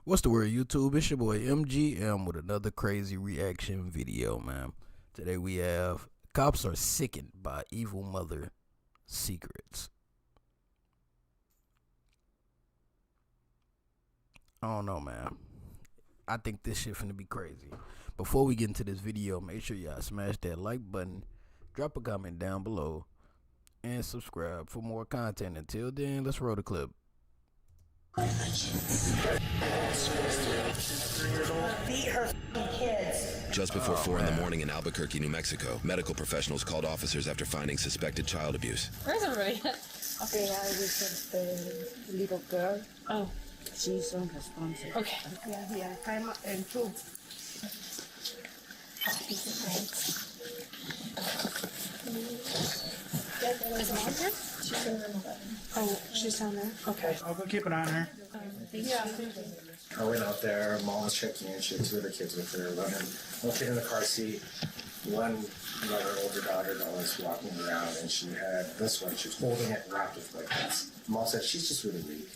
What's the word, YouTube? It's your boy MGM with another crazy reaction video, man. Today we have Cops Are Sickened by Evil Mother Secrets. I don't know, man. I think this shit finna be crazy. Before we get into this video, make sure y'all smash that like button, drop a comment down below, and subscribe for more content. Until then, let's roll the clip. Beat her kids. Just before 4 in the morning in Albuquerque, New Mexico, medical professionals called officers after finding suspected child abuse. Where's everybody? Okay, I was the little girl. Oh, She's unresponsive. okay. Yeah, time and two. Is mom here? She's in room 11. Oh, she's down there. Okay. I'll go keep an eye on her. Yeah. I went out there, mom was checking in, she had two other kids with her, one kid in the car seat, another older daughter that was walking around, and she had this one, she was holding it wrapped with blankets. Mom said, she's just really weak.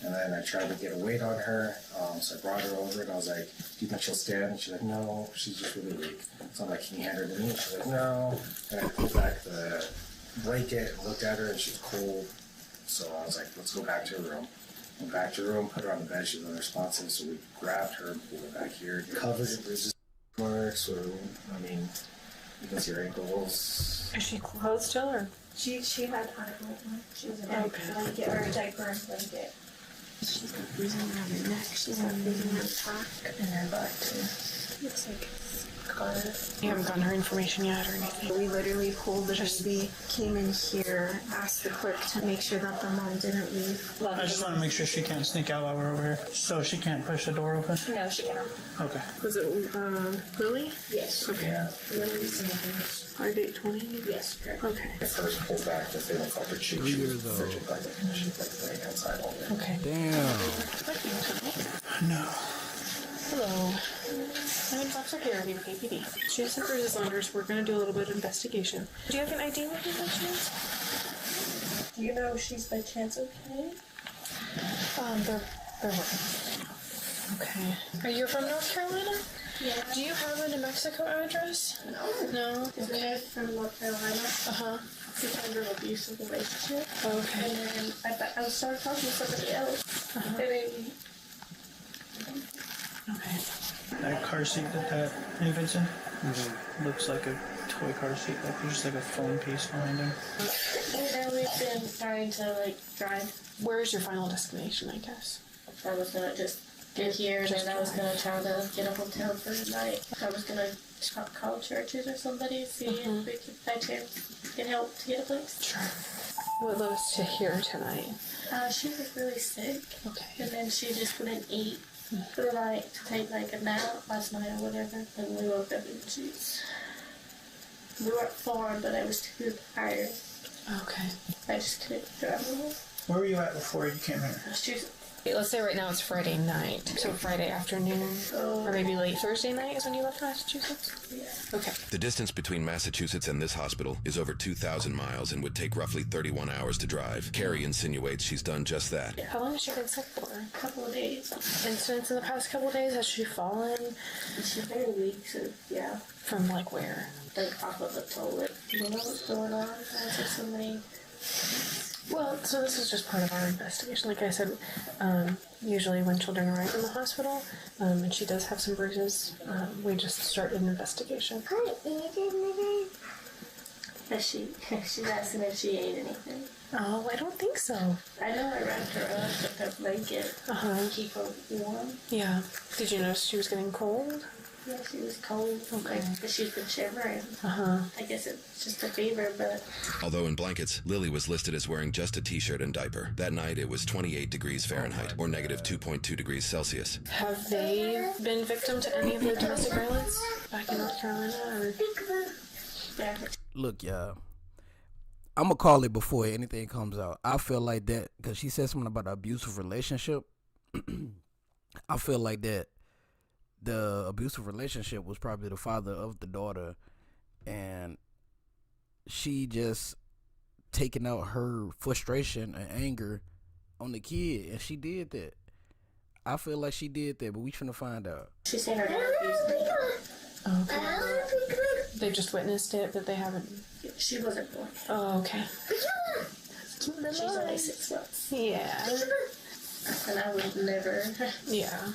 And then I tried to get a weight on her, so I brought her over, and I was like, do you think she'll stand? And she's like, no, she's just really weak. So I'm like, can you hand her to me? She's like, no. And I pulled back the blanket and looked at her, and she's cold. So I was like, let's go back to her room. Went back to her room, put her on the bed, she was unresponsive, so we grabbed her and pulled her back here. Covered in bruises, marks, or, you can see her ankles. Is she clothed still or? She had high blood. She was in a blanket or a diaper and blanket. She's got bruising around her neck. She's got bruising on top and her butt too. Looks like scars. You haven't gotten her information yet or anything? We literally pulled the baby, came in here, asked the clerk to make sure that the mom didn't leave. I just want to make sure she can't sneak out while we're over here. So she can't push the door open? No, she can't. Okay. Was it Lily? Yes. Okay. Yeah. Our date 20? Yes, correct. Okay. I first pulled back the thing called her cheek. 3 She years was old. frigid like that. She was like laying outside all day. Okay. Damn. No. Hello. I'm in Fox Security with APD. She has some bruises on her, so we're going to do a little bit of investigation. Do you have an ID with you by chance? Do you know if she's by chance okay? They're working. Okay. Are you from North Carolina? Yeah. Do you have a New Mexico address? No. No? Is Okay. it from North Carolina? Uh-huh. She's under an abusive relationship. Okay. And then I started talking to somebody else. And then Okay. That car seat that infant's in looks like a toy car seat. Like there's just like a foam piece behind him. we've been trying to drive. Where's your final destination, I guess? I was gonna just get here and then I was gonna try to get a hotel for the night. I was gonna call churches or somebody, see if we could by chance get help to get a place. Sure. What led us to here tonight? She was really sick. Okay. And then she just wouldn't eat for the night to take a nap last night or whatever. And we woke up and we weren't far, but I was too tired. Okay. I just couldn't drive along. Where were you at before you came here? Let's say right now it's Friday night, so Friday afternoon, or maybe late Thursday night is when you left Massachusetts? Yeah. Okay. The distance between Massachusetts and this hospital is over 2,000 miles and would take roughly 31 hours to drive. Carrie insinuates she's done just that. How long has she been sick for? A couple of days. Incidents in the past couple of days? Has she fallen? She's very weak, so yeah. From like where? Off of the toilet. You know what's going on? There's just so many. Well, so this is just part of our investigation. Like I said, usually when children arrive in the hospital, and she does have some bruises, we just start an investigation. Hi, she's asking if she ate anything. Oh, I don't think so. I know I wrapped her up with a blanket to keep her warm. Yeah. Did you notice she was getting cold? Yeah, she was cold. Okay. She's been shivering. I guess it's just a fever, but Although in blankets, Lily was listed as wearing just a t-shirt and diaper. That night it was 28 degrees Fahrenheit, or negative 2.2 degrees Celsius. Have they been victim to any of the domestic violence back in North Carolina? Or? yeah. Look, y'all. I'm going to call it before anything comes out. I feel like that, because she said something about an abusive relationship. I feel like that the abusive relationship was probably the father of the daughter, and she just taking out her frustration and anger on the kid, and she did that. I feel like she did that, but we finna find out. She seen her dad abuse me. Okay. They just witnessed it, but they haven't. She wasn't born. Oh, okay. She's only 6 months. Yeah. And I would never. Yeah. I'm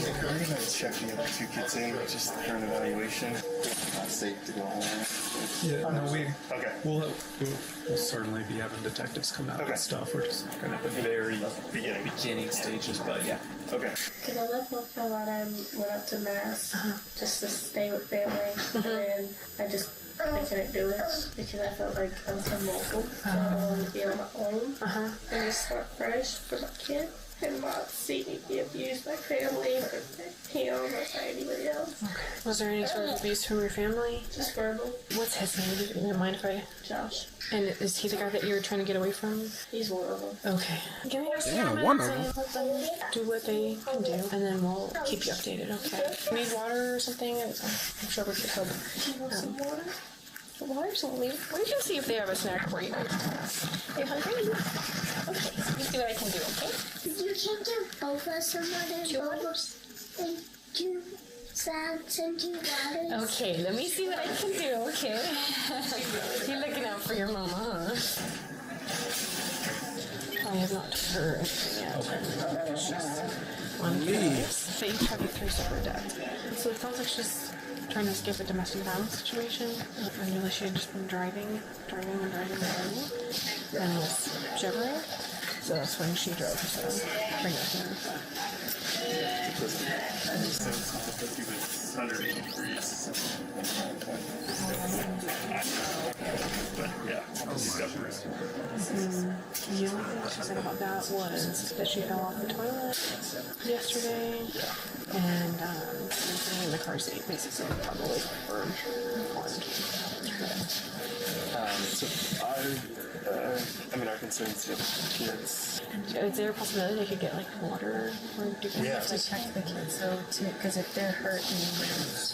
gonna check the other 2 kids in, just for an evaluation. Not safe to go home. Yeah, no, Okay. we'll certainly be having detectives come out and stuff. We're just kind of at the very beginning stages, but yeah. Okay. Because I left North Carolina and went up to Mass just to stay with family. And then I couldn't do it because I felt like I was unlocal. So I wanted to be on my own and just start fresh for my kid and not see me be abused by family or him or by anybody else. Okay. Was there any sort of abuse from your family? Just verbal. What's his name? You don't mind if I... Josh. And is he the guy that you were trying to get away from? He's one of them. Okay. Give me Damn, one of them. let them do what they can do, and then we'll keep you updated, okay? Need water or something? I'm sure we could help. Do you want some water? Water's only. We can see if they have a snack for you. Are you hungry? Okay. You see what I can do, okay? You can give both of us some water and 2 salads and 2 waters. Okay, let me see what I can do, okay? You're looking out for your mama, huh? I have not heard anything yet. She's on case. They each have 3 separate dads. So it sounds like she's trying to escape a domestic violence situation. I knew that she had just been driving. And was shivering. So that's when she drove to bring her here. He was 180 degrees. But yeah, he's got bruises. The only thing she said about that was that she fell off the toilet yesterday and was in the car seat, basically, probably burned. Our concerns with kids. Is there a possibility they could get like water or do you Yeah. To protect the kids, though, too, because if they're hurt,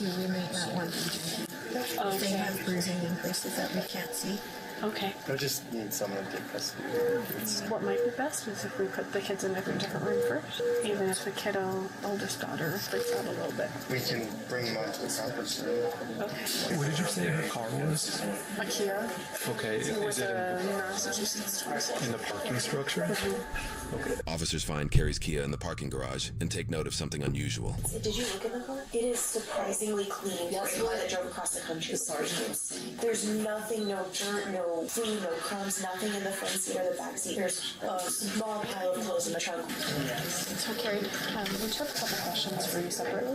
we may not want them to. If they have bruising in places that we can't see. Okay. I just need someone to take custody. What might be best is if we put the kids in a different room first, even if the kiddo, oldest daughter, freaks out a little bit. We can bring them onto the conference room. Okay. What did you say her car was? A Kia Okay, is with it a Massachusetts. in the parking structure? Okay. Officers find Carrie's Kia in the parking garage and take note of something unusual. Did you look in the car? It is surprisingly clean. That's why I drove across the country, sergeants. There's nothing, no dirt, no food, no crumbs, nothing in the front seat or the back seat. There's a small pile of clothes in the trunk. So, Carrie, we just have a couple questions for you separately.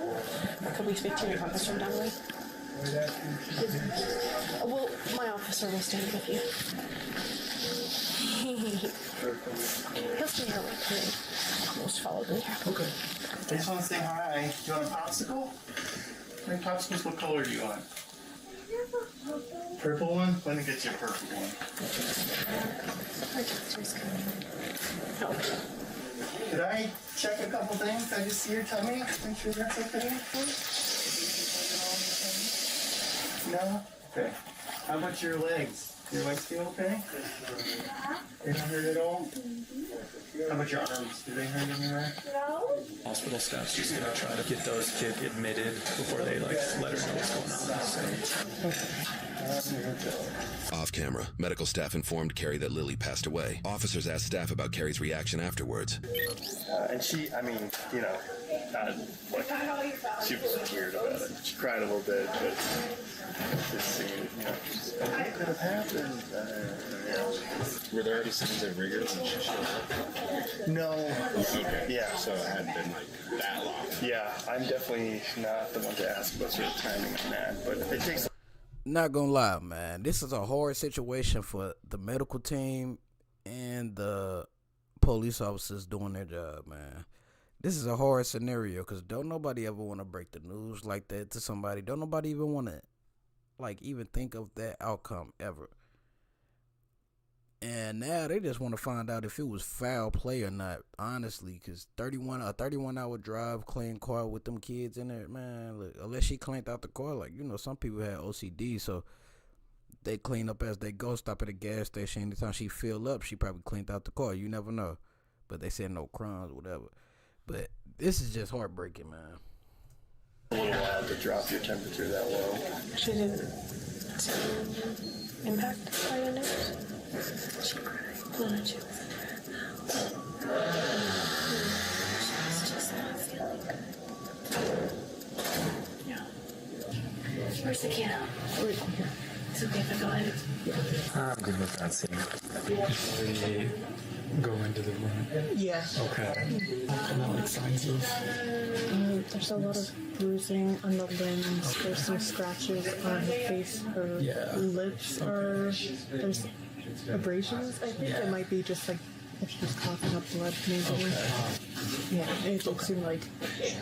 Could we speak to your officer down the way? Well, my officer will stand with you. He'll stay here with me. Almost followed me. Okay. I just want to say hi. Do you want a popsicle? How many popsicles? What color do you want? Purple one? Let me get you a purple one. Did I check a couple things? Did I just see your tummy? Make sure that's okay? No? Okay. How about your legs? Your legs feel okay? They don't hurt at all? How about your arms? Do they hurt anywhere? Hospital staff's just gonna try to get those kids admitted before they let her know what's going on. So. Off camera, medical staff informed Carrie that Lily passed away. Officers asked staff about Carrie's reaction afterwards. And she, she was scared about it. She cried a little bit, but just seeing, what could have happened? Were there already signs of rigor when she showed up? No. Okay. Yeah. So it hadn't been that long. Yeah, I'm definitely not the one to ask what's your timing on that, but it takes. Not gonna lie, man. This is a hard situation for the medical team and the police officers doing their job, man. This is a hard scenario because don't nobody ever want to break the news like that to somebody. Don't nobody even want to, even think of that outcome ever. And now they just want to find out if it was foul play or not, honestly, because a 31-hour drive, clean car with them kids in it, man, look, unless she cleaned out the car, some people have OCD, so they clean up as they go, stop at a gas station. Anytime she fill up, she probably cleaned out the car. You never know. But they said no crimes, whatever. But this is just heartbreaking, man. A little wild to drop your temperature that low. She didn't seem impacted by the news. She cried. She was just not feeling good. Yeah. Where's the kid? It's okay if I go ahead. I'm good with that scene. We go into the room. Yeah. Okay. No, like signs of. There's a lot of bruising on the limbs. Okay. There's some scratches on her face. Her lips are. There's abrasions, I think. It might be just like if she's coughing up blood, maybe. Okay. Yeah, it seemed like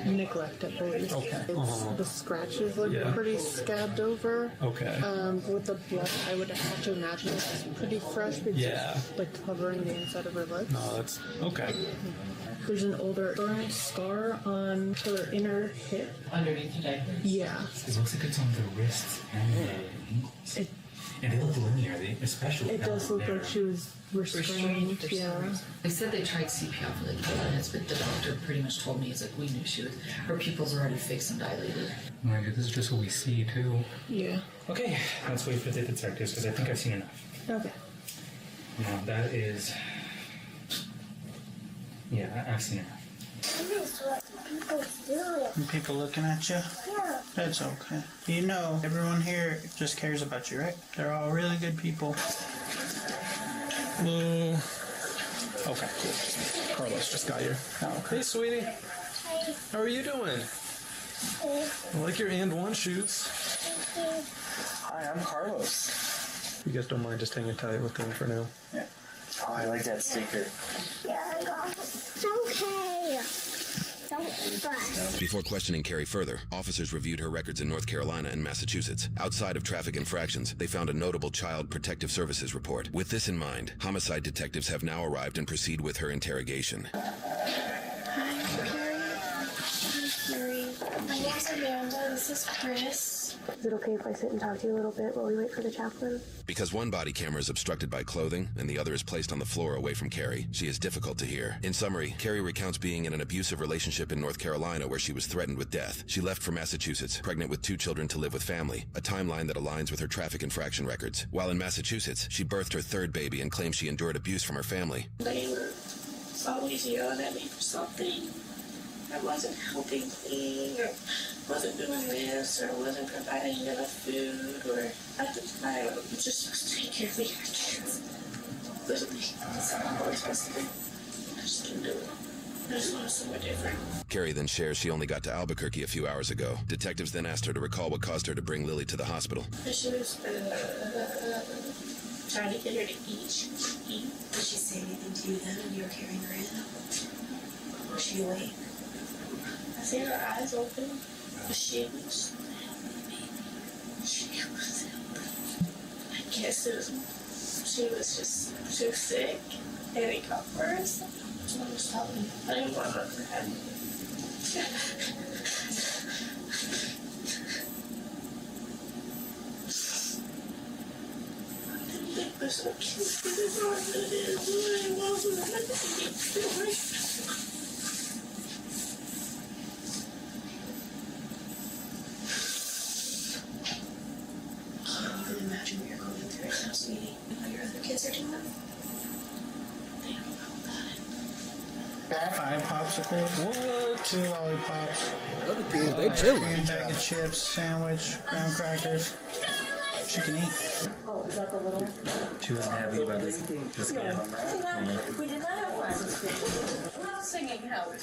neglect, I believe. Okay. The scratches look pretty scabbed over. Okay. With the blood, I would have to imagine it's pretty fresh because it's like covering the inside of her lips. No, that's okay. There's an older scar on her inner hip. Underneath your diaper? Yeah. It looks like it's on the wrists and the ankles. And they look linear, especially. It does look like she was restrained. Yeah. They said they tried CPR for like 10 minutes, but the doctor pretty much told me, we knew her pupils are already fixed and dilated. Right, this is just what we see, too. Yeah. Okay, let's wait for the detectives, because I think I've seen enough. Okay. Now, that is... Yeah, I've seen enough. People looking at you? Yeah. That's okay. You know, everyone here just cares about you, right? They're all really good people. Okay, cool. Carlos just got here. Oh, okay. Hey, sweetie. How are you doing? I like your and one shoots. Hi, I'm Carlos. You guys don't mind just hanging tight with them for now? Yeah. Oh, I like that sticker. Yeah, it's okay. Don't fuss. Before questioning Carrie further, officers reviewed her records in North Carolina and Massachusetts. Outside of traffic infractions, they found a notable Child Protective Services report. With this in mind, homicide detectives have now arrived and proceed with her interrogation. Hi, Carrie. Hi, Marie. My name's Amanda. This is Chris. Is it okay if I sit and talk to you a little bit while we wait for the chaplain? Because one body camera is obstructed by clothing and the other is placed on the floor away from Carrie, she is difficult to hear. In summary, Carrie recounts being in an abusive relationship in North Carolina where she was threatened with death. She left for Massachusetts, pregnant with 2 children to live with family, a timeline that aligns with her traffic infraction records. While in Massachusetts, she birthed her 3rd baby and claims she endured abuse from her family. They were always yelling at me for something. I wasn't helping clean, or wasn't doing this, or wasn't providing enough food, or at the time, I was just supposed to take care of me and my kids. Literally, that's all I was supposed to do. I just couldn't do it. I just wanted somewhere different. Carrie then shares she only got to Albuquerque a few hours ago. Detectives then asked her to recall what caused her to bring Lily to the hospital. She was trying to get her to eat. Did she say anything to you then when you were carrying her in? Was she awake? I seen her eyes open, but she was I guess she was just too sick, and it got worse. So I was telling me, I didn't want her to have me. I didn't think this was cute, but it's not what it is. I wasn't. I didn't feel right. Imagine what you're going through right now, sweetie, and how your other kids are doing. They don't know about it. 5 popsicles. What? 2 lollipops. Other kids, they chilling. 1 bag of chips, sandwich, graham crackers. She can eat. Oh, is that the little? She wasn't happy about this. We did not have one. We're not singing, Howard.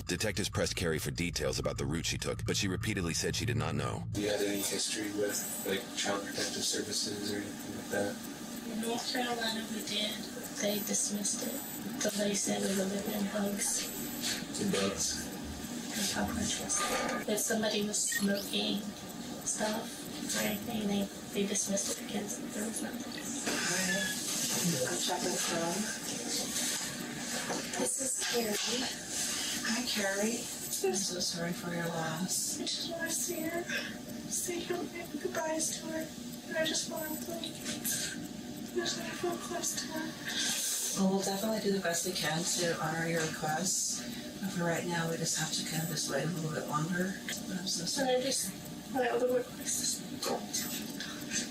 Detectives pressed Carrie for details about the route she took, but she repeatedly said she did not know. Do you have any history with, like, Child Protective Services or anything like that? In North Carolina, we did. They dismissed it. Somebody said we were living in bugs. Some bugs? And cockroaches. If somebody was smoking stuff or anything, they dismissed it because there was nothing. I'm checking from. This is Carrie. Hi, Carrie. I'm so sorry for your loss. I just want to see her. Say goodbyes to her. And I just want to, I just want to feel close to her. Well, we'll definitely do the best we can to honor your requests. But for right now, we just have to kind of just wait a little bit longer. But I'm so sorry. My other request is don't tell your daughter.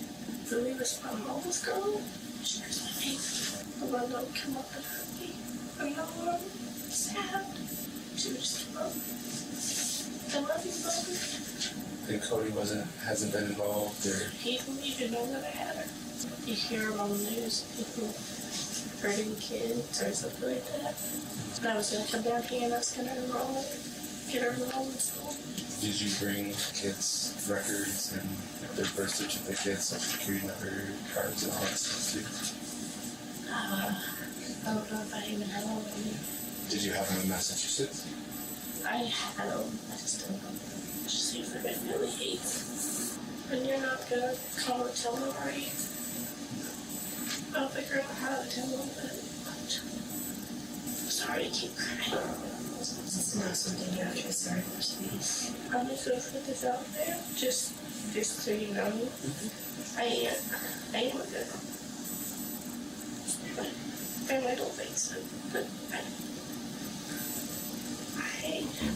Lily was my mama's girl. She was my favorite. The one that would come up and hug me. I'm not sad. She would just come up. I love you, Mama. And Cody hasn't been involved or... He didn't even know that I had her. You hear on the news, people hurting kids or something like that. And I was going to come down here and I was going to get her enrolled in school. Did you bring kids' records and their birth certificates, social security number, cards, and all that stuff too? I don't know if I even had all of them. Did you have them in Massachusetts? I had them. I just don't know. Just see if they're really hates. And you're not going to call and tell them, are you? I'll figure out how to tell them, but I'm sorry to keep crying. It's not something you have to be sorry for, sweetie. I'm just going to put this out there, just so you know. I am a good family don't think so, but I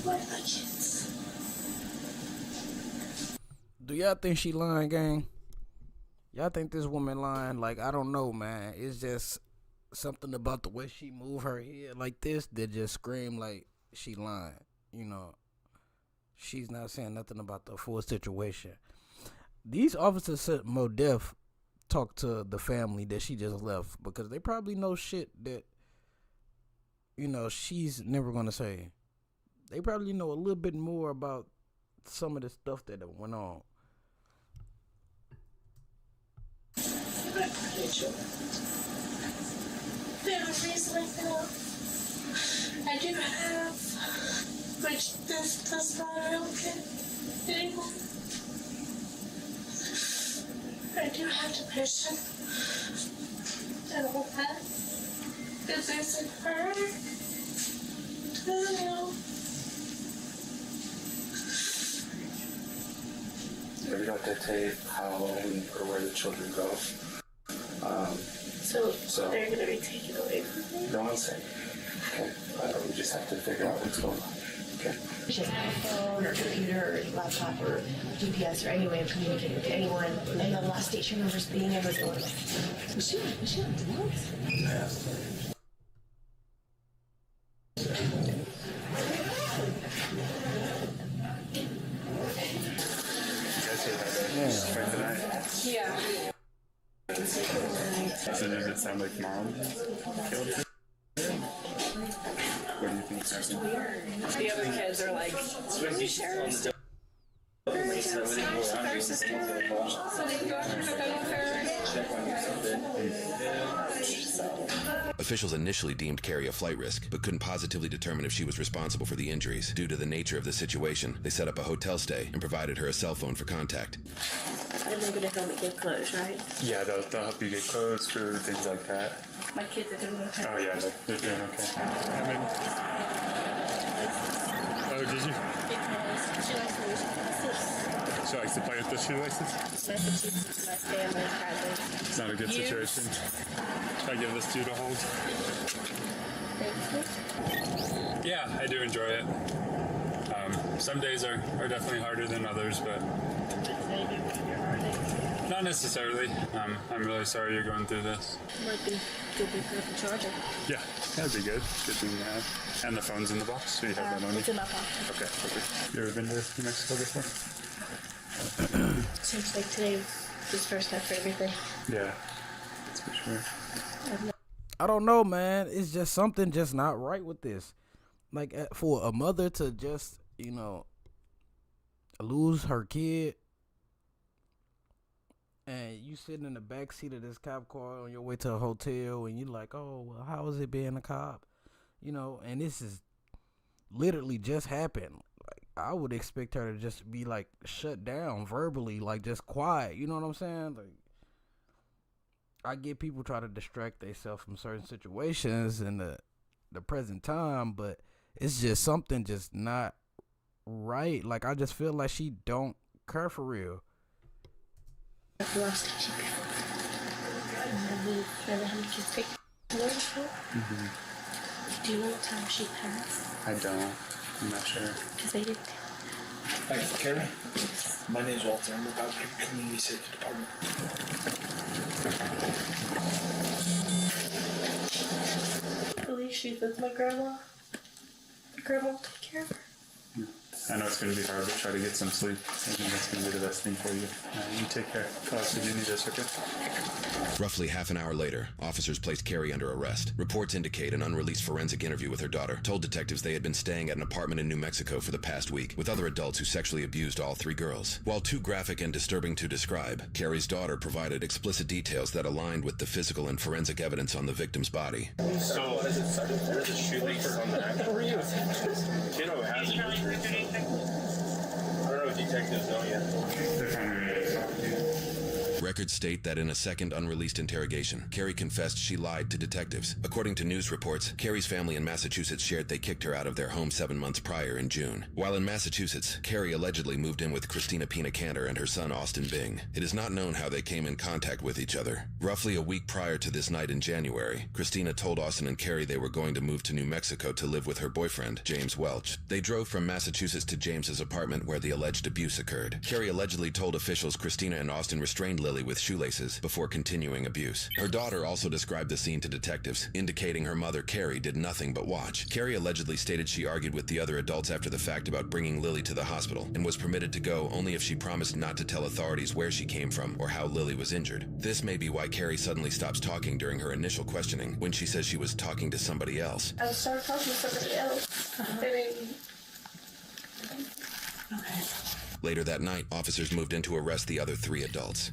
love my kids. Do y'all think she lying, gang? Y'all think this woman lying? Like, I don't know, man. It's just something about the way she move her head like this that just scream like she lying. You know, she's not saying nothing about the full situation. These officers said Mo Def talk to the family that she just left because they probably know shit that, you know, she's never gonna say. They probably know a little bit more about some of the stuff that went on. The only reason I feel I do have, which this does not help it anymore. I do have depression and all that. This isn't her. I know. We don't dictate how or where the children go. So they're going to be taken away from me? No one's saying. Okay. We just have to figure out what's going on. Okay. She doesn't have a phone or computer or laptop or GPS or any way of communicating with anyone. And the last station numbers being able to go on. Was she on drugs? Yeah. Yeah. So does it sound like mom killed her? What do you think, Susan? The other kids are like, we share our stuff. So they can go after Officials initially deemed Carrie a flight risk, but couldn't positively determine if she was responsible for the injuries. Due to the nature of the situation, they set up a hotel stay and provided her a cell phone for contact. And they're going to help me get clothes, right? Yeah, they'll help you get clothes, food, things like that. My kids are doing okay. Oh yeah, they're doing okay. Oh, did you? Because she likes to use shoelaces. She likes to play with the shoelaces? Massachusetts, my family has it. It's not a good situation. Should I give this to you to hold? Thank you. Yeah, I do enjoy it. Some days are definitely harder than others, but not necessarily. I'm really sorry you're going through this. Might be good to put up a charger. Yeah, that'd be good. Good thing to have. And the phone's in the box, so you have that on you? It's in my pocket. Okay, perfect. You ever been to New Mexico before? Seems like today was first time for everything. Yeah, that's for sure. I don't know, man. It's just something just not right with this. Like, for a mother to just, you know, lose her kid, and you sitting in the back seat of this cop car on your way to a hotel, and you're like, oh, well, how is it being a cop? You know, and this is literally just happened. Like, I would expect her to just be, like, shut down verbally, like, just quiet. You know what I'm saying? Like, I get people try to distract themselves from certain situations in the present time, but it's just something just not right. Like, I just feel like she don't care for real. I've lost it before. Do you know what time she passed? I don't. I'm not sure. Because they didn't. Hi, Carrie. My name's Walter. I'm about the community safety department. At least she's with my grandma. My grandma will take care of her. I know it's going to be hard, but try to get some sleep. I think that's going to be the best thing for you. You take care. Call us if you need us, okay? Roughly half an hour later, officers placed Carrie under arrest. Reports indicate an unreleased forensic interview with her daughter told detectives they had been staying at an apartment in New Mexico for the past week with other adults who sexually abused all 3 girls. While too graphic and disturbing to describe, Carrie's daughter provided explicit details that aligned with the physical and forensic evidence on the victim's body. So, there's a shoelace on the neck. How are you? You know, has it. I don't know if detectives know yet. Records state that in a second unreleased interrogation, Carrie confessed she lied to detectives. According to news reports, Carrie's family in Massachusetts shared they kicked her out of their home 7 months prior in June. While in Massachusetts, Carrie allegedly moved in with Christina Pina Cantor and her son Austin Bing. It is not known how they came in contact with each other. Roughly a week prior to this night in January, Christina told Austin and Carrie they were going to move to New Mexico to live with her boyfriend, James Welch. They drove from Massachusetts to James's apartment where the alleged abuse occurred. Carrie allegedly told officials Christina and Austin restrained Lily with shoelaces before continuing abuse. Her daughter also described the scene to detectives, indicating her mother, Carrie, did nothing but watch. Carrie allegedly stated she argued with the other adults after the fact about bringing Lily to the hospital and was permitted to go only if she promised not to tell authorities where she came from or how Lily was injured. This may be why Carrie suddenly stops talking during her initial questioning when she says she was talking to somebody else. I started talking to somebody else. Okay. Later that night, officers moved in to arrest the other 3 adults.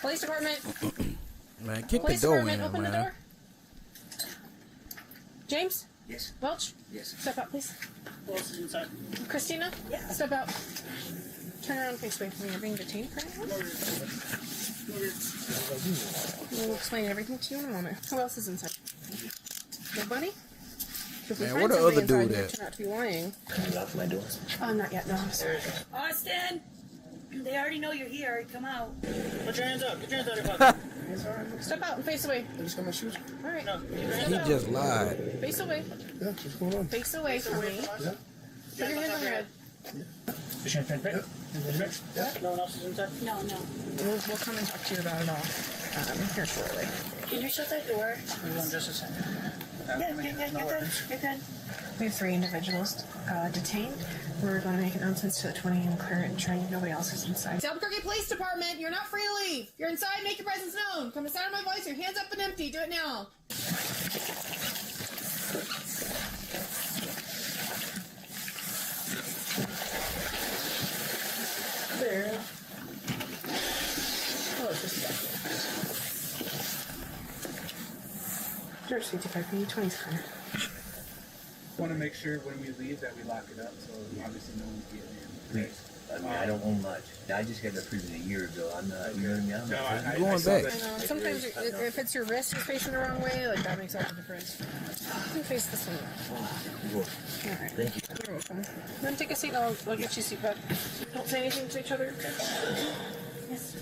Police department. Man, kick Police the door department, in, open man. the door. James? Yes. Welch? Yes. Step out, please. Who else is inside? Christina? Yeah. Step out. Turn around and face away from me. You're being detained for anything? We'll explain everything to you in a moment. Who else is inside? Nobody? If we Man, find what the somebody other dude inside, you at? turn out to be lying. Can you lock my door? Not yet, no, I'm sorry. Austin! They already know you're here. Come out. Put your hands up. Get your hands out of your pocket. Step out and face away. I just got my shoes. All right. No, He just lied. Face away. Yeah, what's going on? Face away from me. Yeah. Put your hands on your head. Is your hand right? Yeah. No one else is inside? No. We'll come and talk to you about it all here shortly. Can you shut that door? Hold on just a second. Yeah, you're good. You're good. We have 3 individuals detained. We're going to make announcements to the 20 and clear it and train. Nobody else is inside. Albuquerque Police Department, you're not free to leave. If you're inside, make your presence known. Come to the sound of my voice, your hands up and empty. Do it now. There. Oh, it's just back. George 55, we need 20's clear. Want to make sure when we leave that we lock it up, so obviously no one's getting in. Please. I mean, I don't own much. I just got to prison a year ago. I'm not, you know what I mean? I'm not I going back. I know. Sometimes if it's your wrist you're facing the wrong way, like that makes all the difference. You can face this one. Alright. Thank you. You're welcome. Then take a seat and I'll get you a seatbelt. Don't say anything to each other. Yes.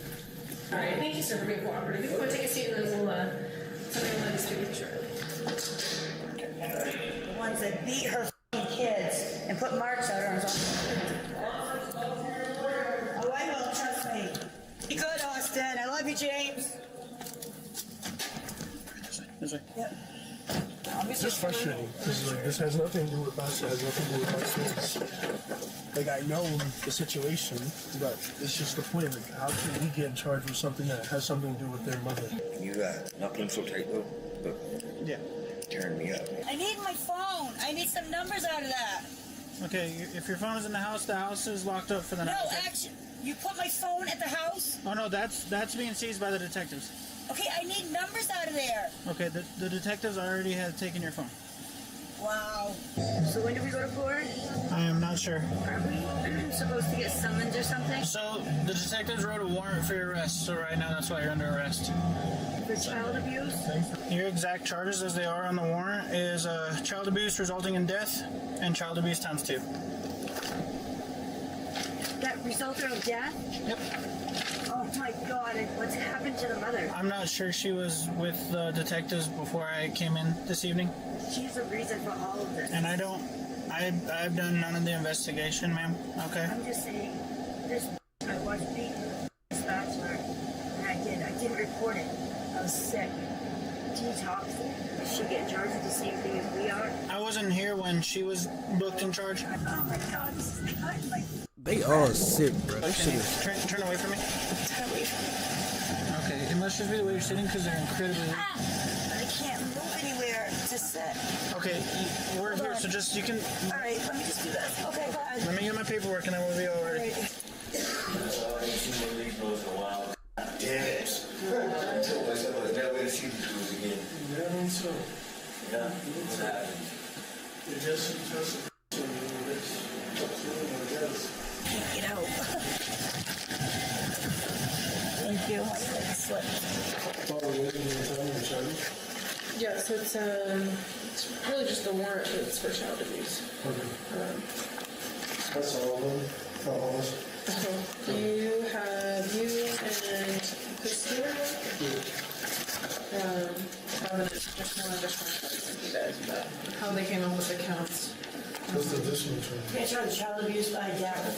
Alright, thank you sir for being cooperative. You can go and take a seat and then somebody will let us speak with you shortly. The ones that beat her kids and put marks on her arms. Oh, I will. Trust me. Be good, Austin. I love you, James. This way. Yep. It's just frustrating. This has nothing to do with us. It has nothing to do with my kids. Like, I know the situation, but it's just the point. Like, how can we get charged with something that has something to do with their mother? You not playing so tight, though? But yeah. Turn me up. I need my phone. I need some numbers out of that. Okay, if your phone is in the house is locked up for the night. No, actually, you put my phone at the house? Oh, no, that's being seized by the detectives. Okay, I need numbers out of there. Okay, the detectives already have taken your phone. Wow. So when do we go to court? I am not sure. Are we supposed to get summons or something? So the detectives wrote a warrant for your arrest, so right now that's why you're under arrest. For child abuse? Your exact charges as they are on the warrant is child abuse resulting in death and child abuse times 2. That resulted in death? Yep. Oh. my God, what's happened to the mother? I'm not sure she was with the detectives before I came in this evening. She's the reason for all of this. And I've done none of the investigation, ma'am. Okay? I'm just saying, I was beaten this bachelor, and I didn't report it. I was sick. Detoxing. Is she getting charged with the same thing as we are? I wasn't here when she was booked in charge. Oh my God, this is kind of like... They all sick, bro. This shit is... Turn away from me. Turn away from me. Okay, it must just be the way you're sitting because they're incredibly... I can't move anywhere to sit. Okay, we're here, so just, you can... Alright, let me just do this. Okay, bye. Let me get my paperwork and then we'll be all ready. Damn it. Until myself, I was never going to see these dudes again. Yeah, I mean, so. Yeah, what's happening? It just Get out. Thank you. Slip. Yeah, so it's really just a warrant that's for child abuse. That's all of them. All of us. You have you and Christina have just one additional question you guys about how they came up with the counts. What's the additional charge? You're charged child abuse by dad.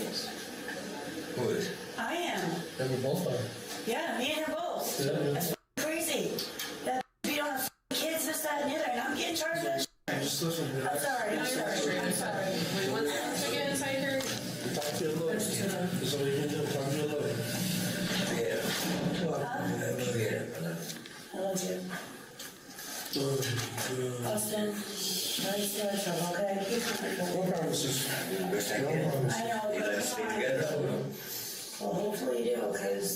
Who is? I am. And we both are. Yeah, me and her both. Yeah. That's crazy. That we don't have kids, this, that, and the other, and I'm getting charged with that. Just listen to I'm sorry. I'm sorry. Wait, one second, I heard. Talk to your lawyer. That's all you can do. Talk to your lawyer. I love you. Austin, nice to meet you, okay? No promises. No promises. I know, but it's fine. Well, hopefully you do, because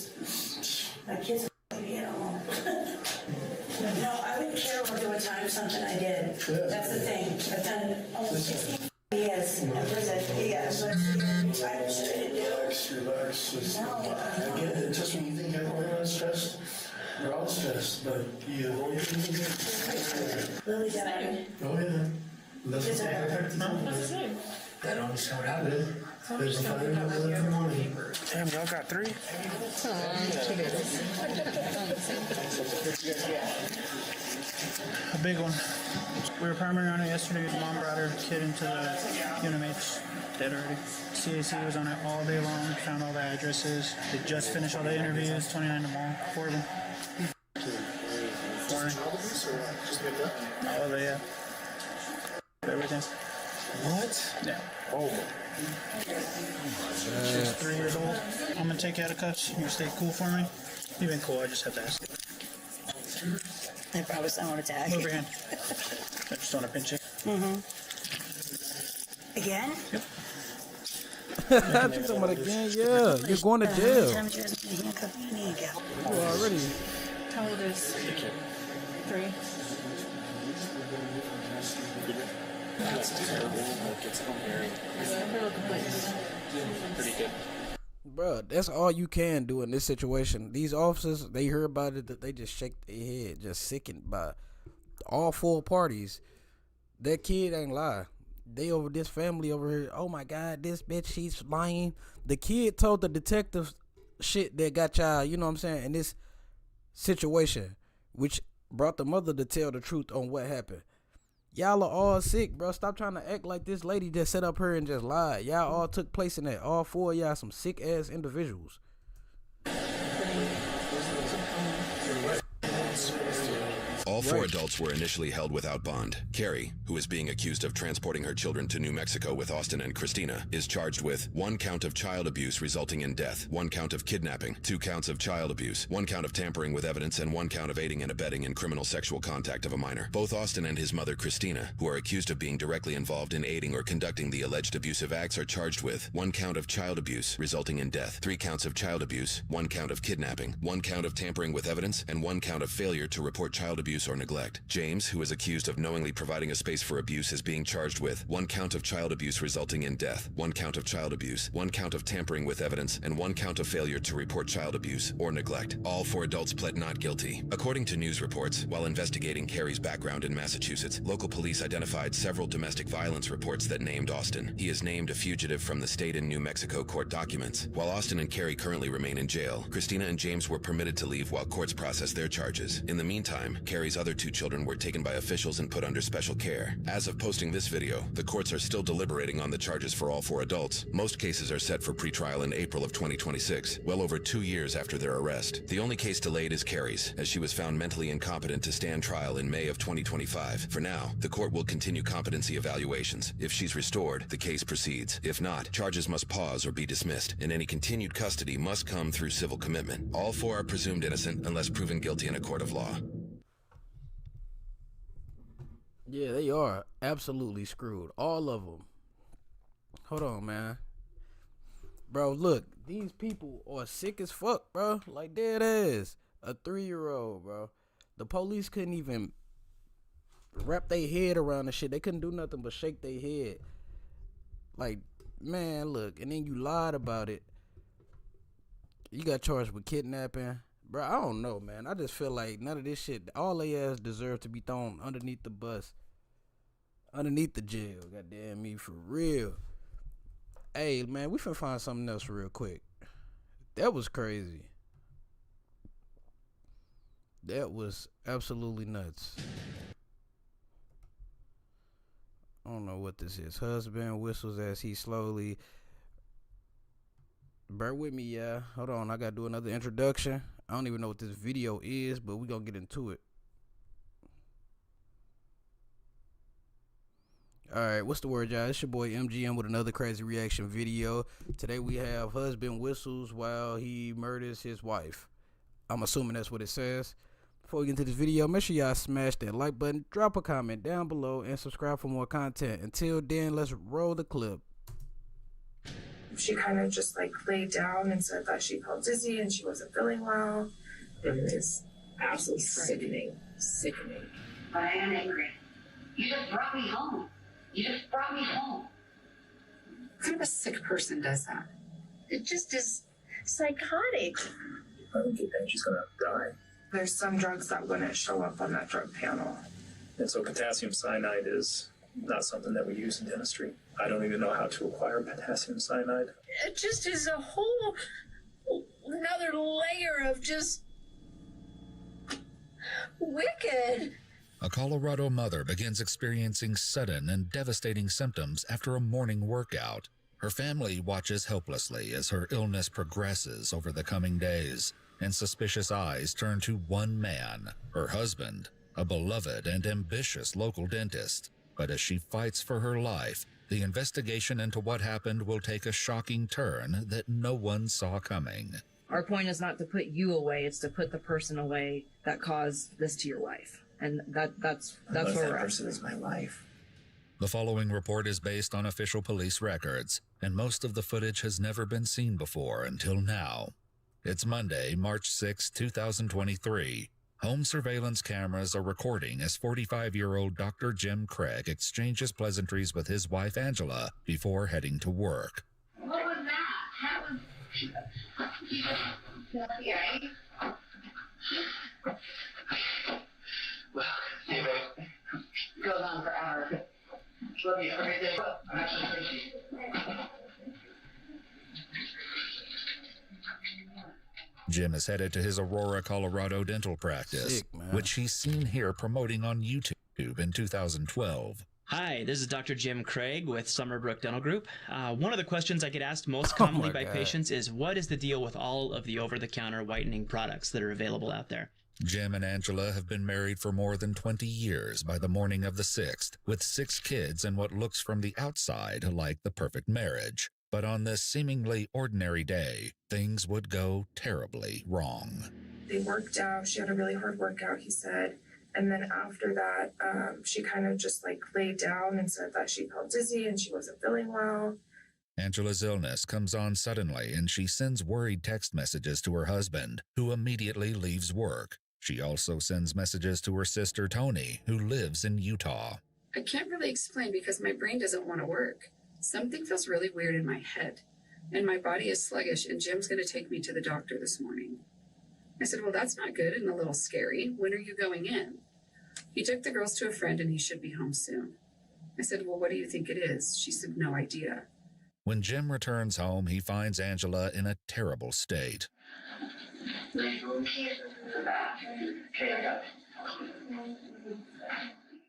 my kids are me at home. No, I wouldn't care what do a time something I did. That's the thing. I've done almost 16 years in prison. Yeah, but I should I didn't do it. Relax. Just, I get it. Just when you think everyone's stressed, we're all stressed. But you know, you can do it. Lily died. Go ahead. Let's Is take that- it. What's his name? That almost coming out of it. There's a fire in the morning. Damn, y'all got 3? A big one. We were primary on it yesterday. His mom brought her kid into the Unimates. Dead already. CAC was on it all day long. Found all the addresses. They just finished all the interviews. 29 tomorrow. 4 of them. Oh, they, yeah. Everything. What? Yeah. Oh. She's 3 years old. I'm gonna take you out of cuffs. You stay cool for me. You've been cool. I just have to ask. I promise I won't attack. Move your hand. I just want to pinch you. Again? Yep. You talking about again? Yeah, you're going to jail. How much is the handcuff you need, gal? You already. How old is 3? That's terrible. Like, it's Criminal complaints. pretty good. Bruh, that's all you can do in this situation. These officers, they hear about it, that they just shake their head, just sickened by all 4 parties. That kid ain't lie. They over this family over here. Oh my God, this bitch, she's lying. The kid told the detective shit that got y'all, you know what I'm saying, in this situation, which brought the mother to tell the truth on what happened. Y'all are all sick, bro. Stop trying to act like this lady just sat up here and just lied. Y'all all took place in that. All 4 of y'all some sick ass individuals. All 4 adults were initially held without bond. Carrie, who is being accused of transporting her children to New Mexico with Austin and Christina, is charged with 1 count of child abuse resulting in death, 1 count of kidnapping, 2 counts of child abuse, 1 count of tampering with evidence, and 1 count of aiding and abetting in criminal sexual contact of a minor. Both Austin and his mother, Christina, who are accused of being directly involved in aiding or conducting the alleged abusive acts, are charged with 1 count of child abuse resulting in death, 3 counts of child abuse, 1 count of kidnapping, 1 count of tampering with evidence, and 1 count of failure to report child abuse abuse or neglect. James, who is accused of knowingly providing a space for abuse, is being charged with 1 count of child abuse resulting in death, 1 count of child abuse, 1 count of tampering with evidence, and 1 count of failure to report child abuse or neglect. All 4 adults pled not guilty. According to news reports, while investigating Carrie's background in Massachusetts, local police identified several domestic violence reports that named Austin. He is named a fugitive from the state and New Mexico court documents. While Austin and Carrie currently remain in jail, Christina and James were permitted to leave while courts process their charges. In the meantime, Carrie's other 2 children were taken by officials and put under special care. As of posting this video, the courts are still deliberating on the charges for all 4 adults. Most cases are set for pretrial in April of 2026, well over 2 years after their arrest. The only case delayed is Carrie's, as she was found mentally incompetent to stand trial in May of 2025. For now, the court will continue competency evaluations. If she's restored, the case proceeds. If not, charges must pause or be dismissed, and any continued custody must come through civil commitment. All 4 are presumed innocent unless proven guilty in a court of law. Yeah, they are absolutely screwed. All of them. Hold on, man. Bro, look, these people are sick as fuck, bro. Like, dead ass. A 3-year-old, bro. The police couldn't even wrap their head around the shit. They couldn't do nothing but shake their head. Like, man, look, and then you lied about it. You got charged with kidnapping. Bro, I don't know, man. I just feel like none of this shit, all they ass deserve to be thrown underneath the bus. Underneath the jail. Goddamn me, for real. Hey, man, we finna find something else real quick. That was crazy. That was absolutely nuts. I don't know what this is. Husband whistles as he slowly... Bear with me, yeah. Hold on, I gotta do another introduction. I don't even know what this video is, but we gonna get into it. Alright, what's the word, y'all? It's your boy MGM with another crazy reaction video. Today we have husband whistles while he murders his wife. I'm assuming that's what it says. Before we get into this video, make sure y'all smash that like button, drop a comment down below, and subscribe for more content. Until then, let's roll the clip. She kind of just like laid down and said that she felt dizzy and she wasn't feeling well. It was absolutely sickening. But I am angry. You just brought me home. What kind of a sick person does that? It just is psychotic. I don't think she's gonna die. There's some drugs that wouldn't show up on that drug panel. And so potassium cyanide is not something that we use in dentistry. I don't even know how to acquire potassium cyanide. It just is a whole another layer of just wicked. A Colorado mother begins experiencing sudden and devastating symptoms after a morning workout. Her family watches helplessly as her illness progresses over the coming days, and suspicious eyes turn to one man, her husband, a beloved and ambitious local dentist. But as she fights for her life, the investigation into what happened will take a shocking turn that no one saw coming. Our point is not to put you away, it's to put the person away that caused this to your wife. And that's where we're at. That person is my life. The following report is based on official police records, and most of the footage has never been seen before until now. It's Monday, March 6, 2023. Home surveillance cameras are recording as 45-year-old Dr. Jim Craig exchanges pleasantries with his wife Angela before heading to work. What was that? That was... Okay. Well, see, babe. Goes on for hours. Love you. Have a great day. I'm actually thinking. Jim is headed to his Aurora, Colorado dental practice, which he's seen here promoting on YouTube in 2012. Hi, this is Dr. Jim Craig with Summerbrook Dental Group. One of the questions I get asked most commonly by patients is, what is the deal with all of the over-the-counter whitening products that are available out there? Jim and Angela have been married for more than 20 years by the morning of the 6th, with 6 kids and what looks from the outside like the perfect marriage. But on this seemingly ordinary day, things would go terribly wrong. They worked out. She had a really hard workout, he said. And then after that, she kind of just like laid down and said that she felt dizzy and she wasn't feeling well. Angela's illness comes on suddenly, and she sends worried text messages to her husband, who immediately leaves work. She also sends messages to her sister Tony, who lives in Utah. I can't really explain because my brain doesn't want to work. Something feels really weird in my head, and my body is sluggish, and Jim's going to take me to the doctor this morning. I said, well, that's not good and a little scary. When are you going in? He took the girls to a friend, and he should be home soon. I said, well, what do you think it is? She said, no idea. When Jim returns home, he finds Angela in a terrible state. My phone case is in the bathroom. Okay, I got it.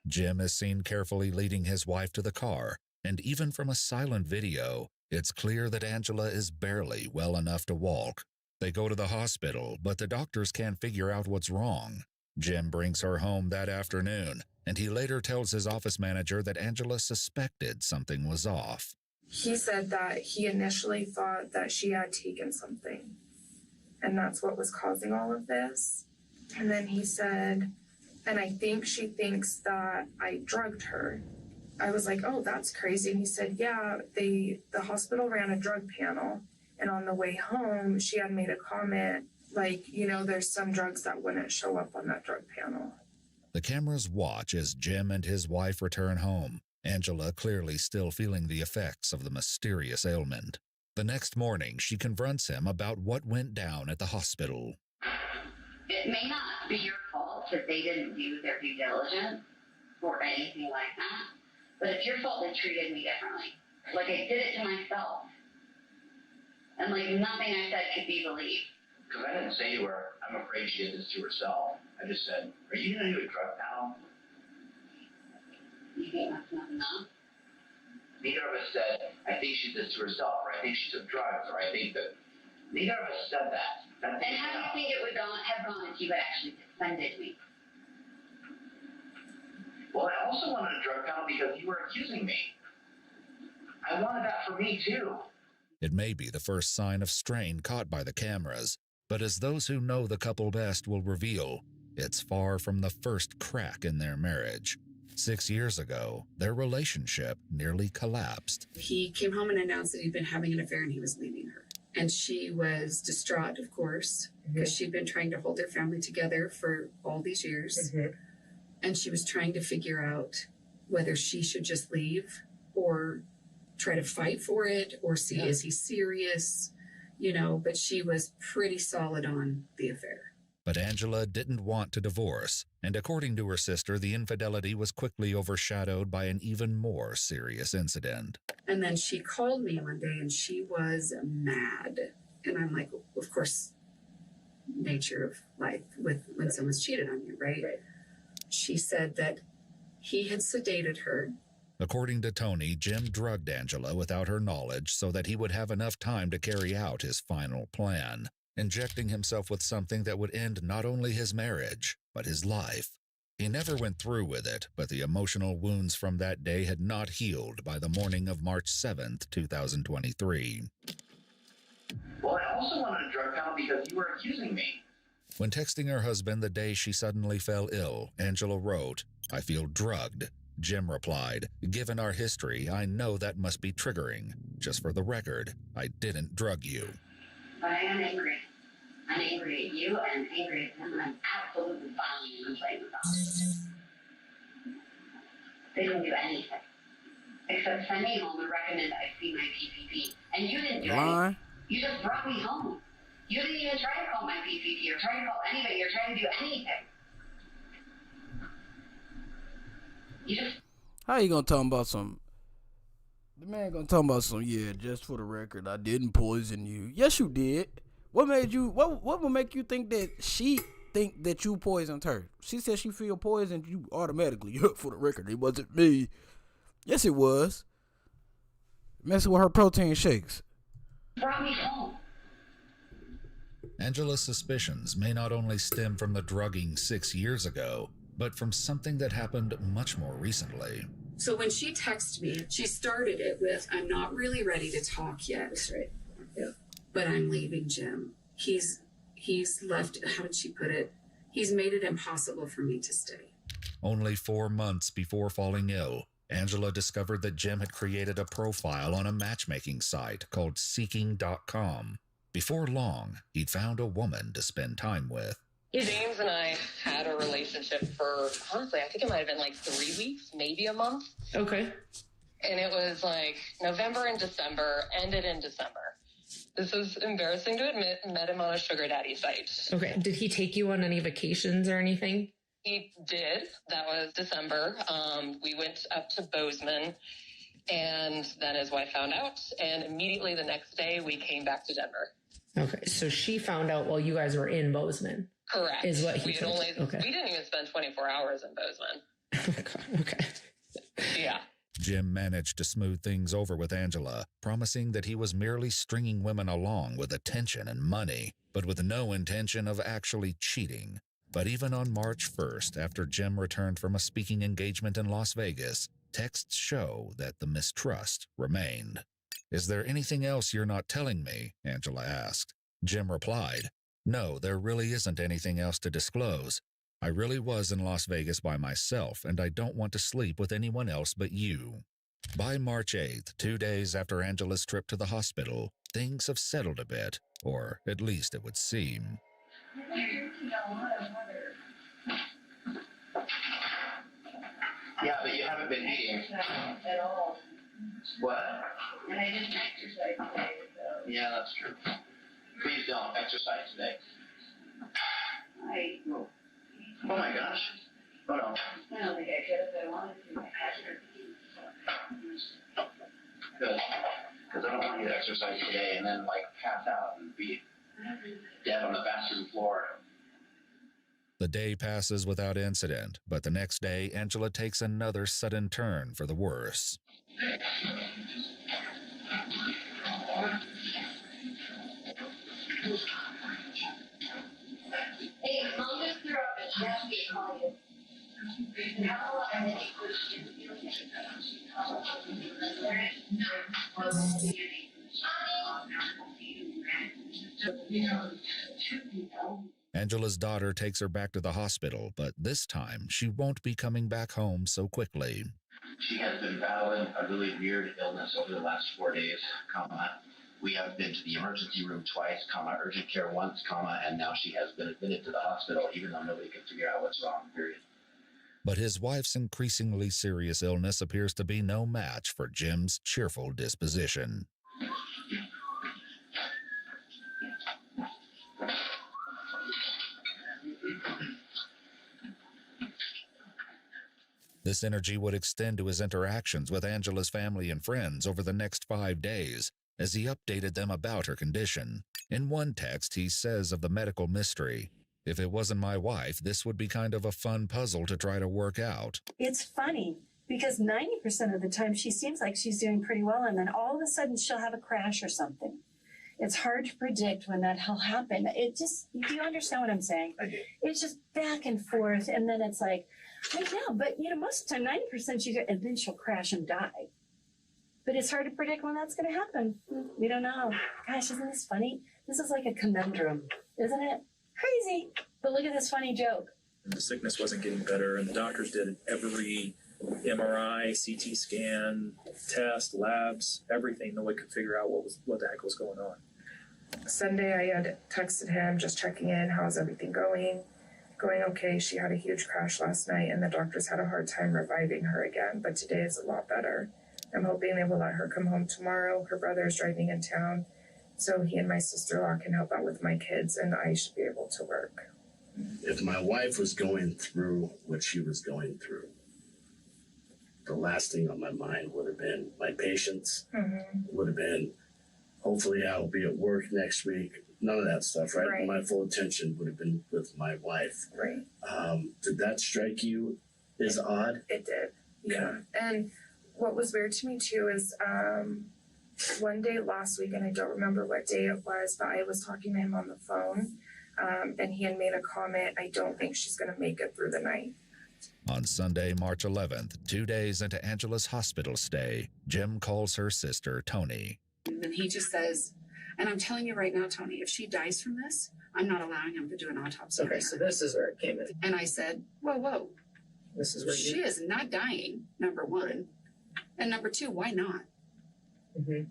Jim is seen carefully leading his wife to the car, and even from a silent video, it's clear that Angela is barely well enough to walk. They go to the hospital, but the doctors can't figure out what's wrong. Jim brings her home that afternoon, and he later tells his office manager that Angela suspected something was off. He said that he initially thought that she had taken something, and that's what was causing all of this. And then he said, and I think she thinks that I drugged her. I was like, oh, that's crazy. And he said, yeah, the hospital ran a drug panel, and on the way home, she had made a comment like, there's some drugs that wouldn't show up on that drug panel. The cameras watch as Jim and his wife return home, Angela clearly still feeling the effects of the mysterious ailment. The next morning, she confronts him about what went down at the hospital. It may not be your fault that they didn't do their due diligence or anything like that, but it's your fault they treated me differently. Like, I did it to myself. And, nothing I said could be believed. Because I didn't say to her, I'm afraid she did this to herself. I just said, are you going to do a drug panel? You think that's not enough? Neither of us said, I think she did this to herself, or I think she took drugs, or I think that... Neither of us said that. And how do you think it would have gone if you had actually defended me? Well, I also wanted a drug panel because you were accusing me. I wanted that for me, too. It may be the first sign of strain caught by the cameras, but as those who know the couple best will reveal, it's far from the first crack in their marriage. 6 years ago, their relationship nearly collapsed. He came home and announced that he'd been having an affair and he was leaving her. And she was distraught, of course, because she'd been trying to hold their family together for all these years. And she was trying to figure out whether she should just leave or try to fight for it or see, is he serious? But she was pretty solid on the affair. But Angela didn't want to divorce, and according to her sister, the infidelity was quickly overshadowed by an even more serious incident. And then she called me one day and she was mad. And I'm like, of course, nature of life when someone's cheated on you, right? She said that he had sedated her. According to Tony, Jim drugged Angela without her knowledge so that he would have enough time to carry out his final plan, injecting himself with something that would end not only his marriage, but his life. He never went through with it, but the emotional wounds from that day had not healed by the morning of March 7th, 2023. Well, I also wanted a drug panel because you were accusing me. When texting her husband the day she suddenly fell ill, Angela wrote, "I feel drugged." Jim replied, "Given our history, I know that must be triggering. Just for the record, I didn't drug you." But I am angry. I'm angry at you and angry at him, and I'm absolutely filing a complaint about it. They didn't do anything except send me home and recommend I see my PCP. And you didn't do anything. You just brought me home. You didn't even try to call my PCP or try to call anybody or try to do anything. How you gonna talk about some? The man gonna talk about some? Yeah, just for the record, I didn't poison you. Yes, you did. What made you? What would make you think that she think that you poisoned her? She said she feel poisoned. You automatically. For the record, it wasn't me. Yes, it was. Messing with her protein shakes. Brought me home. Angela's suspicions may not only stem from the drugging 6 years ago, but from something that happened much more recently. So when she texted me, she started it with, "I'm not really ready to talk yet." That's right. Yeah. But I'm leaving Jim. He's left, how did she put it? He's made it impossible for me to stay. Only 4 months before falling ill, Angela discovered that Jim had created a profile on a matchmaking site called Sickened.com. Before long, he'd found a woman to spend time with. James and I had a relationship for, honestly, I think it might have been like 3 weeks, maybe a month. Okay. And it was like November and December, ended in December. This is embarrassing to admit, met him on a sugar daddy site. Okay. Did he take you on any vacations or anything? He did. That was December. We went up to Bozeman, and then his wife found out, and immediately the next day we came back to Denver. Okay. So she found out while you guys were in Bozeman. Correct. Is what he we told you. Okay. We didn't even spend 24 hours in Bozeman. Oh my God. Okay. Yeah. Jim managed to smooth things over with Angela, promising that he was merely stringing women along with attention and money, but with no intention of actually cheating. But even on March 1st, after Jim returned from a speaking engagement in Las Vegas, texts show that the mistrust remained. "Is there anything else you're not telling me?" Angela asked. Jim replied, "No, there really isn't anything else to disclose. I really was in Las Vegas by myself, and I don't want to sleep with anyone else but you." By March 8th, 2 days after Angela's trip to the hospital, things have settled a bit, or at least it would seem. Yeah, but you haven't been eating. At all. What? And I didn't exercise today, so. Yeah, that's true. Please don't exercise today. Oh my gosh. Oh no. I don't think I could if I wanted to. Good. Because I don't want you to exercise today and then like pass out and be dead on the bathroom floor. The day passes without incident, but the next day, Angela takes another sudden turn for the worse. Hey, Mom just threw up and she has to get called you. Angela's daughter takes her back to the hospital, but this time she won't be coming back home so quickly. She has been battling a really weird illness over the last 4 days, we have been to the emergency room twice, urgent care once, and now she has been admitted to the hospital even though nobody can figure out what's wrong, period. But his wife's increasingly serious illness appears to be no match for Jim's cheerful disposition. This energy would extend to his interactions with Angela's family and friends over the next 5 days, as he updated them about her condition. In one text, he says of the medical mystery, "If it wasn't my wife, this would be kind of a fun puzzle to try to work out." It's funny because 90% of the time she seems like she's doing pretty well, and then all of a sudden she'll have a crash or something. It's hard to predict when that'll happen. It just, do you understand what I'm saying? I do. It's just back and forth, and then it's like, yeah, but most of the time, 90% she's, and then she'll crash and die. But it's hard to predict when that's going to happen. We don't know. Gosh, isn't this funny? This is like a conundrum, isn't it? Crazy. But look at this funny joke. The sickness wasn't getting better, and the doctors did every MRI, CT scan, test, labs, everything. No one could figure out what the heck was going on. Sunday, I had texted him, just checking in. How's everything going? Going okay. She had a huge crash last night, and the doctors had a hard time reviving her again, but today is a lot better. I'm hoping they will let her come home tomorrow. Her brother is driving in town, so he and my sister-in-law can help out with my kids, and I should be able to work. If my wife was going through what she was going through, the last thing on my mind would have been my patients, would have been, hopefully I'll be at work next week. None of that stuff, right? My full attention would have been with my wife. Right. Did that strike you as odd? It did, yeah. And what was weird to me too is one day last week, and I don't remember what day it was, but I was talking to him on the phone, and he had made a comment, "I don't think she's going to make it through the night." On Sunday, March 11th, 2 days into Angela's hospital stay, Jim calls her sister, Tony. And he just says, and I'm telling you right now, Tony, if she dies from this, I'm not allowing him to do an autopsy. Okay, so this is where it came in. And I said, whoa. This is where she is not dying, number one. And number two, why not? Mm-hmm.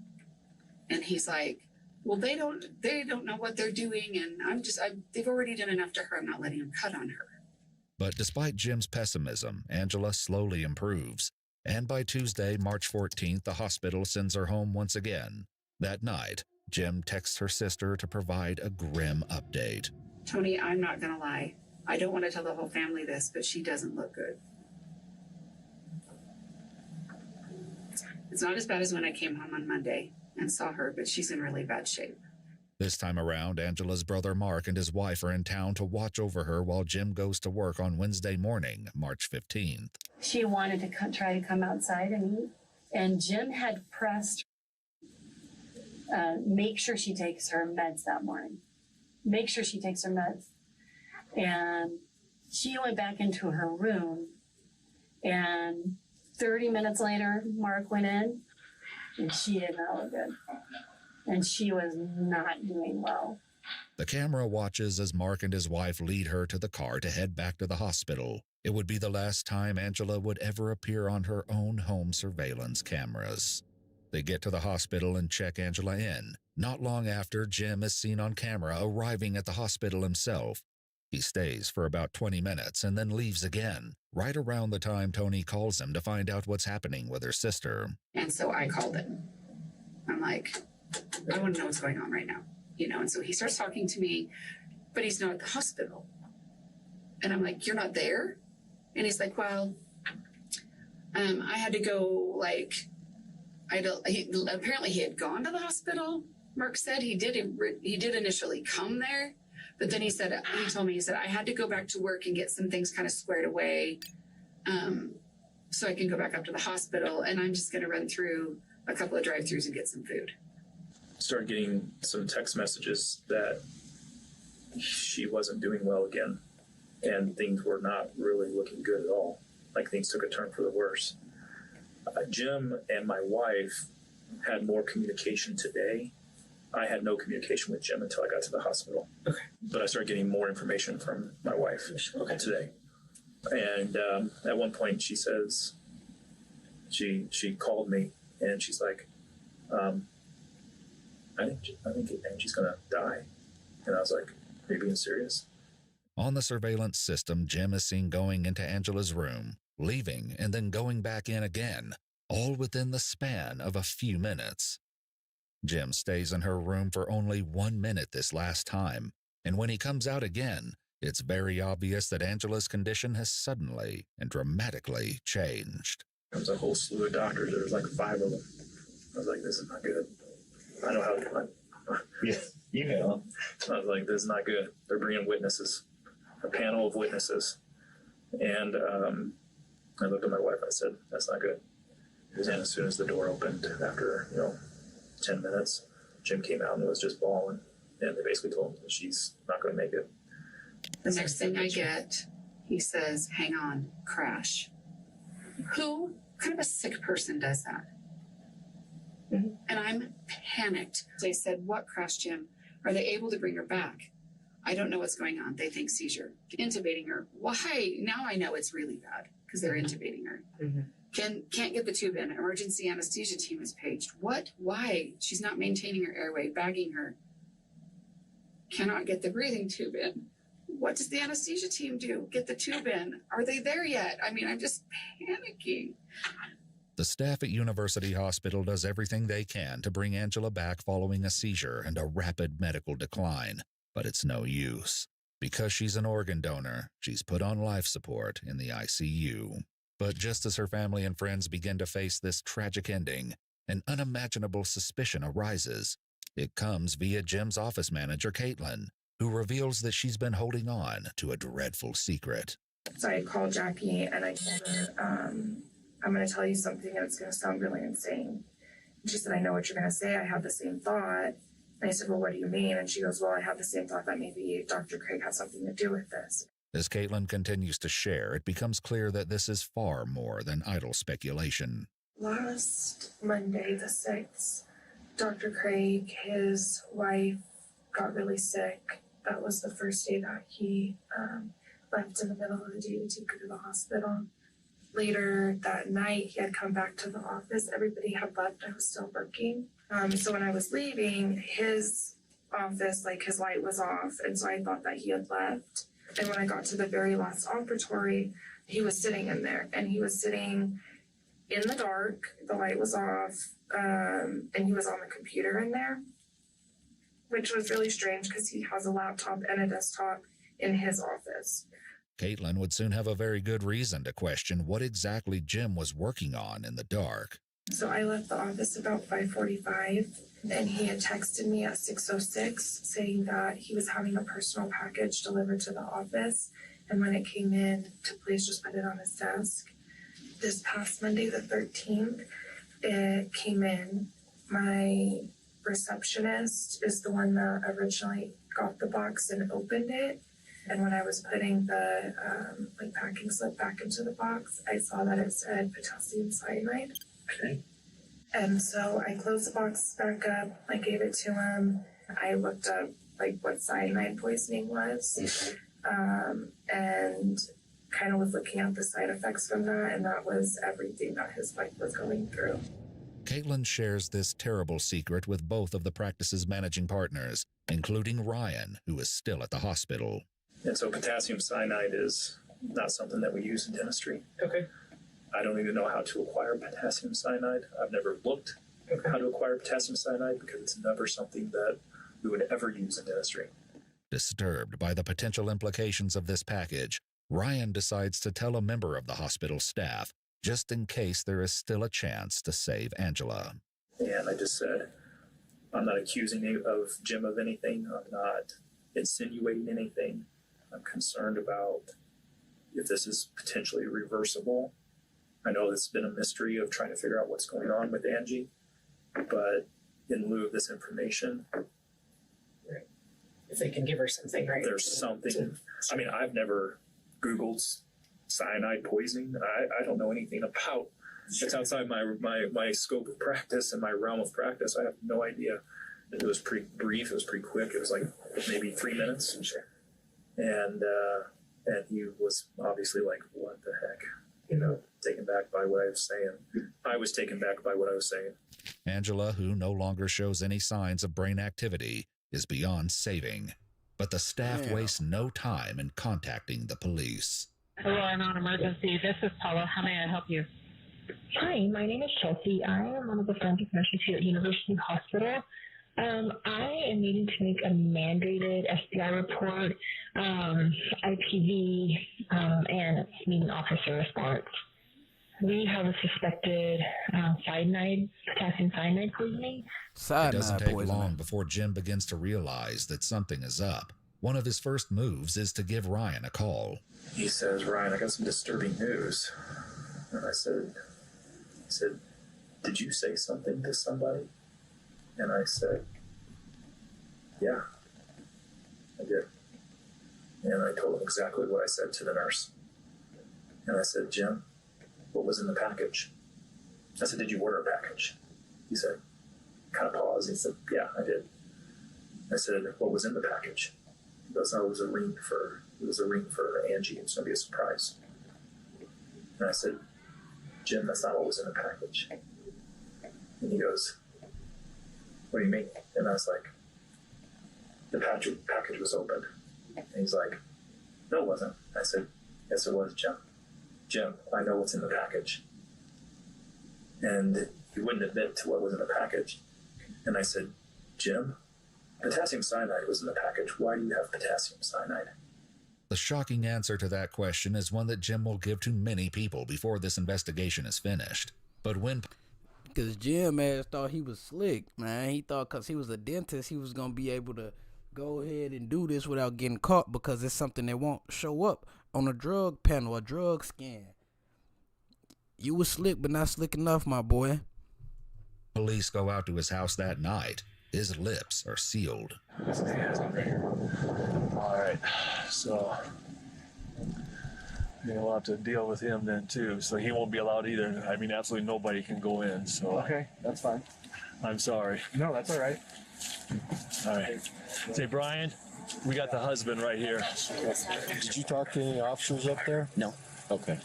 And he's like, Well, they don't know what they're doing, and they've already done enough to her. I'm not letting them cut on her. But despite Jim's pessimism, Angela slowly improves. And by Tuesday, March 14th, the hospital sends her home once again. That night, Jim texts her sister to provide a grim update. Tony, I'm not going to lie. I don't want to tell the whole family this, but she doesn't look good. It's not as bad as when I came home on Monday and saw her, but she's in really bad shape. This time around, Angela's brother Mark and his wife are in town to watch over her while Jim goes to work on Wednesday morning, March 15th. She wanted to try to come outside and eat, and Jim had pressed make sure she takes her meds that morning. Make sure she takes her meds. And she went back into her room, and 30 minutes later, Mark went in, and she did not look good. And she was not doing well. The camera watches as Mark and his wife lead her to the car to head back to the hospital. It would be the last time Angela would ever appear on her own home surveillance cameras. They get to the hospital and check Angela in. Not long after, Jim is seen on camera arriving at the hospital himself. He stays for about 20 minutes and then leaves again, right around the time Tony calls him to find out what's happening with her sister. And so I called him. I'm like, I want to know what's going on right now. And so he starts talking to me, but he's not at the hospital. And I'm like, you're not there? And he's like, well, I had to go, apparently he had gone to the hospital. Mark said he did initially come there, but then he told me, I had to go back to work and get some things kind of squared away, so I can go back up to the hospital, and I'm just going to run through a couple of drive-thrus and get some food. Started getting some text messages that she wasn't doing well again, and things were not really looking good at all. Like things took a turn for the worse. Jim and my wife had more communication today. I had no communication with Jim until I got to the hospital. Okay. But I started getting more information from my wife today. And at one point she says, she called me and she's like, I think Angie's going to die. And I was like, are you being serious? On the surveillance system, Jim is seen going into Angela's room, leaving, and then going back in again, all within the span of a few minutes. Jim stays in her room for only 1 minute this last time, and when he comes out again, it's very obvious that Angela's condition has suddenly and dramatically changed. There was a whole slew of doctors. There was like 5 of them. I was like, this is not good. I know how to do it. Yeah, I was like, this is not good. They're bringing witnesses, a panel of witnesses. And I looked at my wife. I said, that's not good. And as soon as the door opened, after 10 minutes, Jim came out and was just bawling. And they basically told him that she's not going to make it. The next thing I get, he says, hang on, crash. Who kind of a sick person does that? Mm-hmm. And I'm panicked. They said, what crash, Jim? Are they able to bring her back? I don't know what's going on. They think seizure. Intubating her. Why? Now I know it's really bad because they're intubating her. Mm-hmm. Can't get the tube in. Emergency anesthesia team is paged. What? Why? She's not maintaining her airway, bagging her. Cannot get the breathing tube in. What does the anesthesia team do? Get the tube in. Are they there yet? I mean, I'm just panicking. The staff at University Hospital does everything they can to bring Angela back following a seizure and a rapid medical decline, but it's no use. Because she's an organ donor, she's put on life support in the ICU. But just as her family and friends begin to face this tragic ending, an unimaginable suspicion arises. It comes via Jim's office manager, Caitlin, who reveals that she's been holding on to a dreadful secret. So I called Jackie and I told her, I'm going to tell you something and it's going to sound really insane. And she said, I know what you're going to say. I have the same thought. And I said, well, what do you mean? And she goes, well, I have the same thought that maybe Dr. Craig has something to do with this. As Caitlin continues to share, it becomes clear that this is far more than idle speculation. Last Monday, the 6th, Dr. Craig, his wife, got really sick. That was the first day that he left in the middle of the day to take her to the hospital. Later that night, he had come back to the office. Everybody had left. I was still working. So when I was leaving, his office, like his light was off. And so I thought that he had left. And when I got to the very last operatory, he was sitting in there, and he was sitting in the dark. The light was off, and he was on the computer in there, which was really strange because he has a laptop and a desktop in his office. Caitlin would soon have a very good reason to question what exactly Jim was working on in the dark. So I left the office about 5:45, and he had texted me at 6:06 saying that he was having a personal package delivered to the office, and when it came in, to please just put it on his desk. This past Monday, the 13th, it came in. My receptionist is the one that originally got the box and opened it. And when I was putting the packing slip back into the box, I saw that it said potassium cyanide. Okay. And so I closed the box back up. I gave it to him. I looked up what cyanide poisoning was, and kind of was looking at the side effects from that, and that was everything that his wife was going through. Caitlin shares this terrible secret with both of the practice's managing partners, including Ryan, who is still at the hospital. And so potassium cyanide is not something that we use in dentistry. Okay. I don't even know how to acquire potassium cyanide. I've never looked how to acquire potassium cyanide because it's never something that we would ever use in dentistry. Disturbed by the potential implications of this package, Ryan decides to tell a member of the hospital staff, just in case there is still a chance to save Angela. And I just said, I'm not accusing of Jim of anything. I'm not insinuating anything. I'm concerned about if this is potentially reversible. I know it's been a mystery of trying to figure out what's going on with Angie, but in lieu of this information, if they can give her something, right? There's something. I mean, I've never Googled cyanide poisoning. I don't know anything about. It's outside my scope of practice and my realm of practice. I have no idea. It was pretty brief. It was pretty quick. It was like maybe 3 minutes. And he was obviously like, what the heck? You know, taken back by what I was saying. I was taken back by what I was saying. Angela, who no longer shows any signs of brain activity, is beyond saving. But the staff wastes no time in contacting the police. Hello, I'm on emergency. This is Paula. How may I help you? Hi, my name is Chelsea. I am one of the forensic nurses here at University Hospital. I am needing to make a mandated SBI report, IPV, and needing officer response. We have a suspected potassium cyanide poisoning. It doesn't take long before Jim begins to realize that something is up. One of his first moves is to give Ryan a call. He says, Ryan, I got some disturbing news. And I said, did you say something to somebody? And I said, yeah, I did. And I told him exactly what I said to the nurse. And I said, Jim, what was in the package? I said, did you order a package? He said, kind of paused. He said, yeah, I did. I said, what was in the package? He goes, oh, it was a ring for Angie. It's going to be a surprise. And I said, Jim, that's not what was in the package. And he goes, what do you mean? And I was like, the package was opened. And he's like, no, it wasn't. I said, yes, it was, Jim. Jim, I know what's in the package. And he wouldn't admit to what was in the package. And I said, Jim, potassium cyanide was in the package. Why do you have potassium cyanide? The shocking answer to that question is one that Jim will give to many people before this investigation is finished. But when... Because Jim ass thought he was slick, man. He thought because he was a dentist, he was going to be able to go ahead and do this without getting caught because it's something that won't show up on a drug panel, a drug scan. You was slick, but not slick enough, my boy. Police go out to his house that night. His lips are sealed. All right, so we'll have to deal with him then too. So he won't be allowed either. I mean, absolutely nobody can go in. So okay, that's fine. I'm sorry. No, that's all right. All right. Say, Brian, we got the husband right here. Did you talk to any officers up there? No. Okay.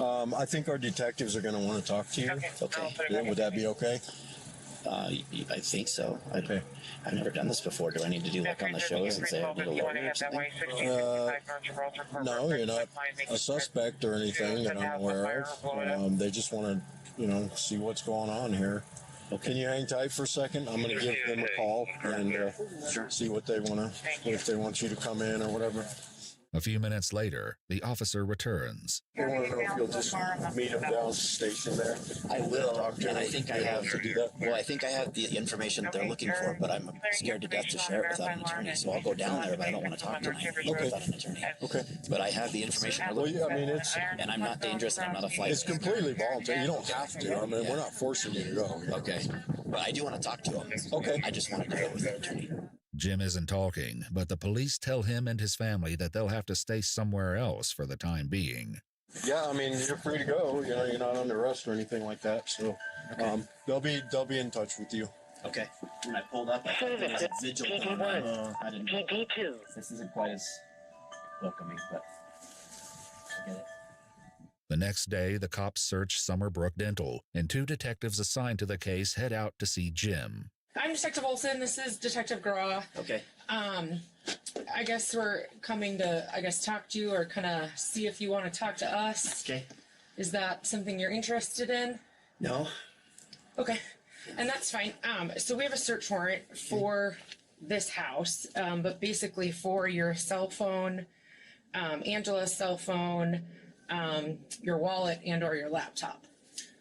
I think our detectives are going to want to talk to you. Okay. Yeah, would that be okay? I think so. Okay. I've never done this before. Do I need to do like on the shows and say I need a lawyer or something? No, you're not a suspect or anything that I'm aware of. They just want to, see what's going on here. Okay. Can you hang tight for a second? I'm going to give them a call and see what they want to, if they want you to come in or whatever. A few minutes later, the officer returns. I want to know if you'll just meet them down at the station there. I will, and I think I have to do that. Well, I think I have the information that they're looking for, but I'm scared to death to share it without an attorney. So I'll go down there, but I don't want to talk to them without an attorney. Okay. But I have the information they're looking for. And I'm not dangerous, and I'm not a flight. It's completely voluntary. You don't have to. I mean, we're not forcing you to go. Okay. But I do want to talk to them. Okay. I just want to do it with an attorney. Jim isn't talking, but the police tell him and his family that they'll have to stay somewhere else for the time being. Yeah, I mean, you're free to go. You're not under arrest or anything like that. So they'll be in touch with you. Okay. When I pulled up, I thought there was a vigil going on. I didn't know. This isn't quite as welcoming, but I get it. The next day, the cops search Summerbrook Dental, and 2 detectives assigned to the case head out to see Jim. I'm Detective Olson. This is Detective Graw. Okay. I guess we're coming to, talk to you or kind of see if you want to talk to us. Okay. Is that something you're interested in? No. Okay. And that's fine. So we have a search warrant for this house, but basically for your cell phone, Angela's cell phone, your wallet, and or your laptop.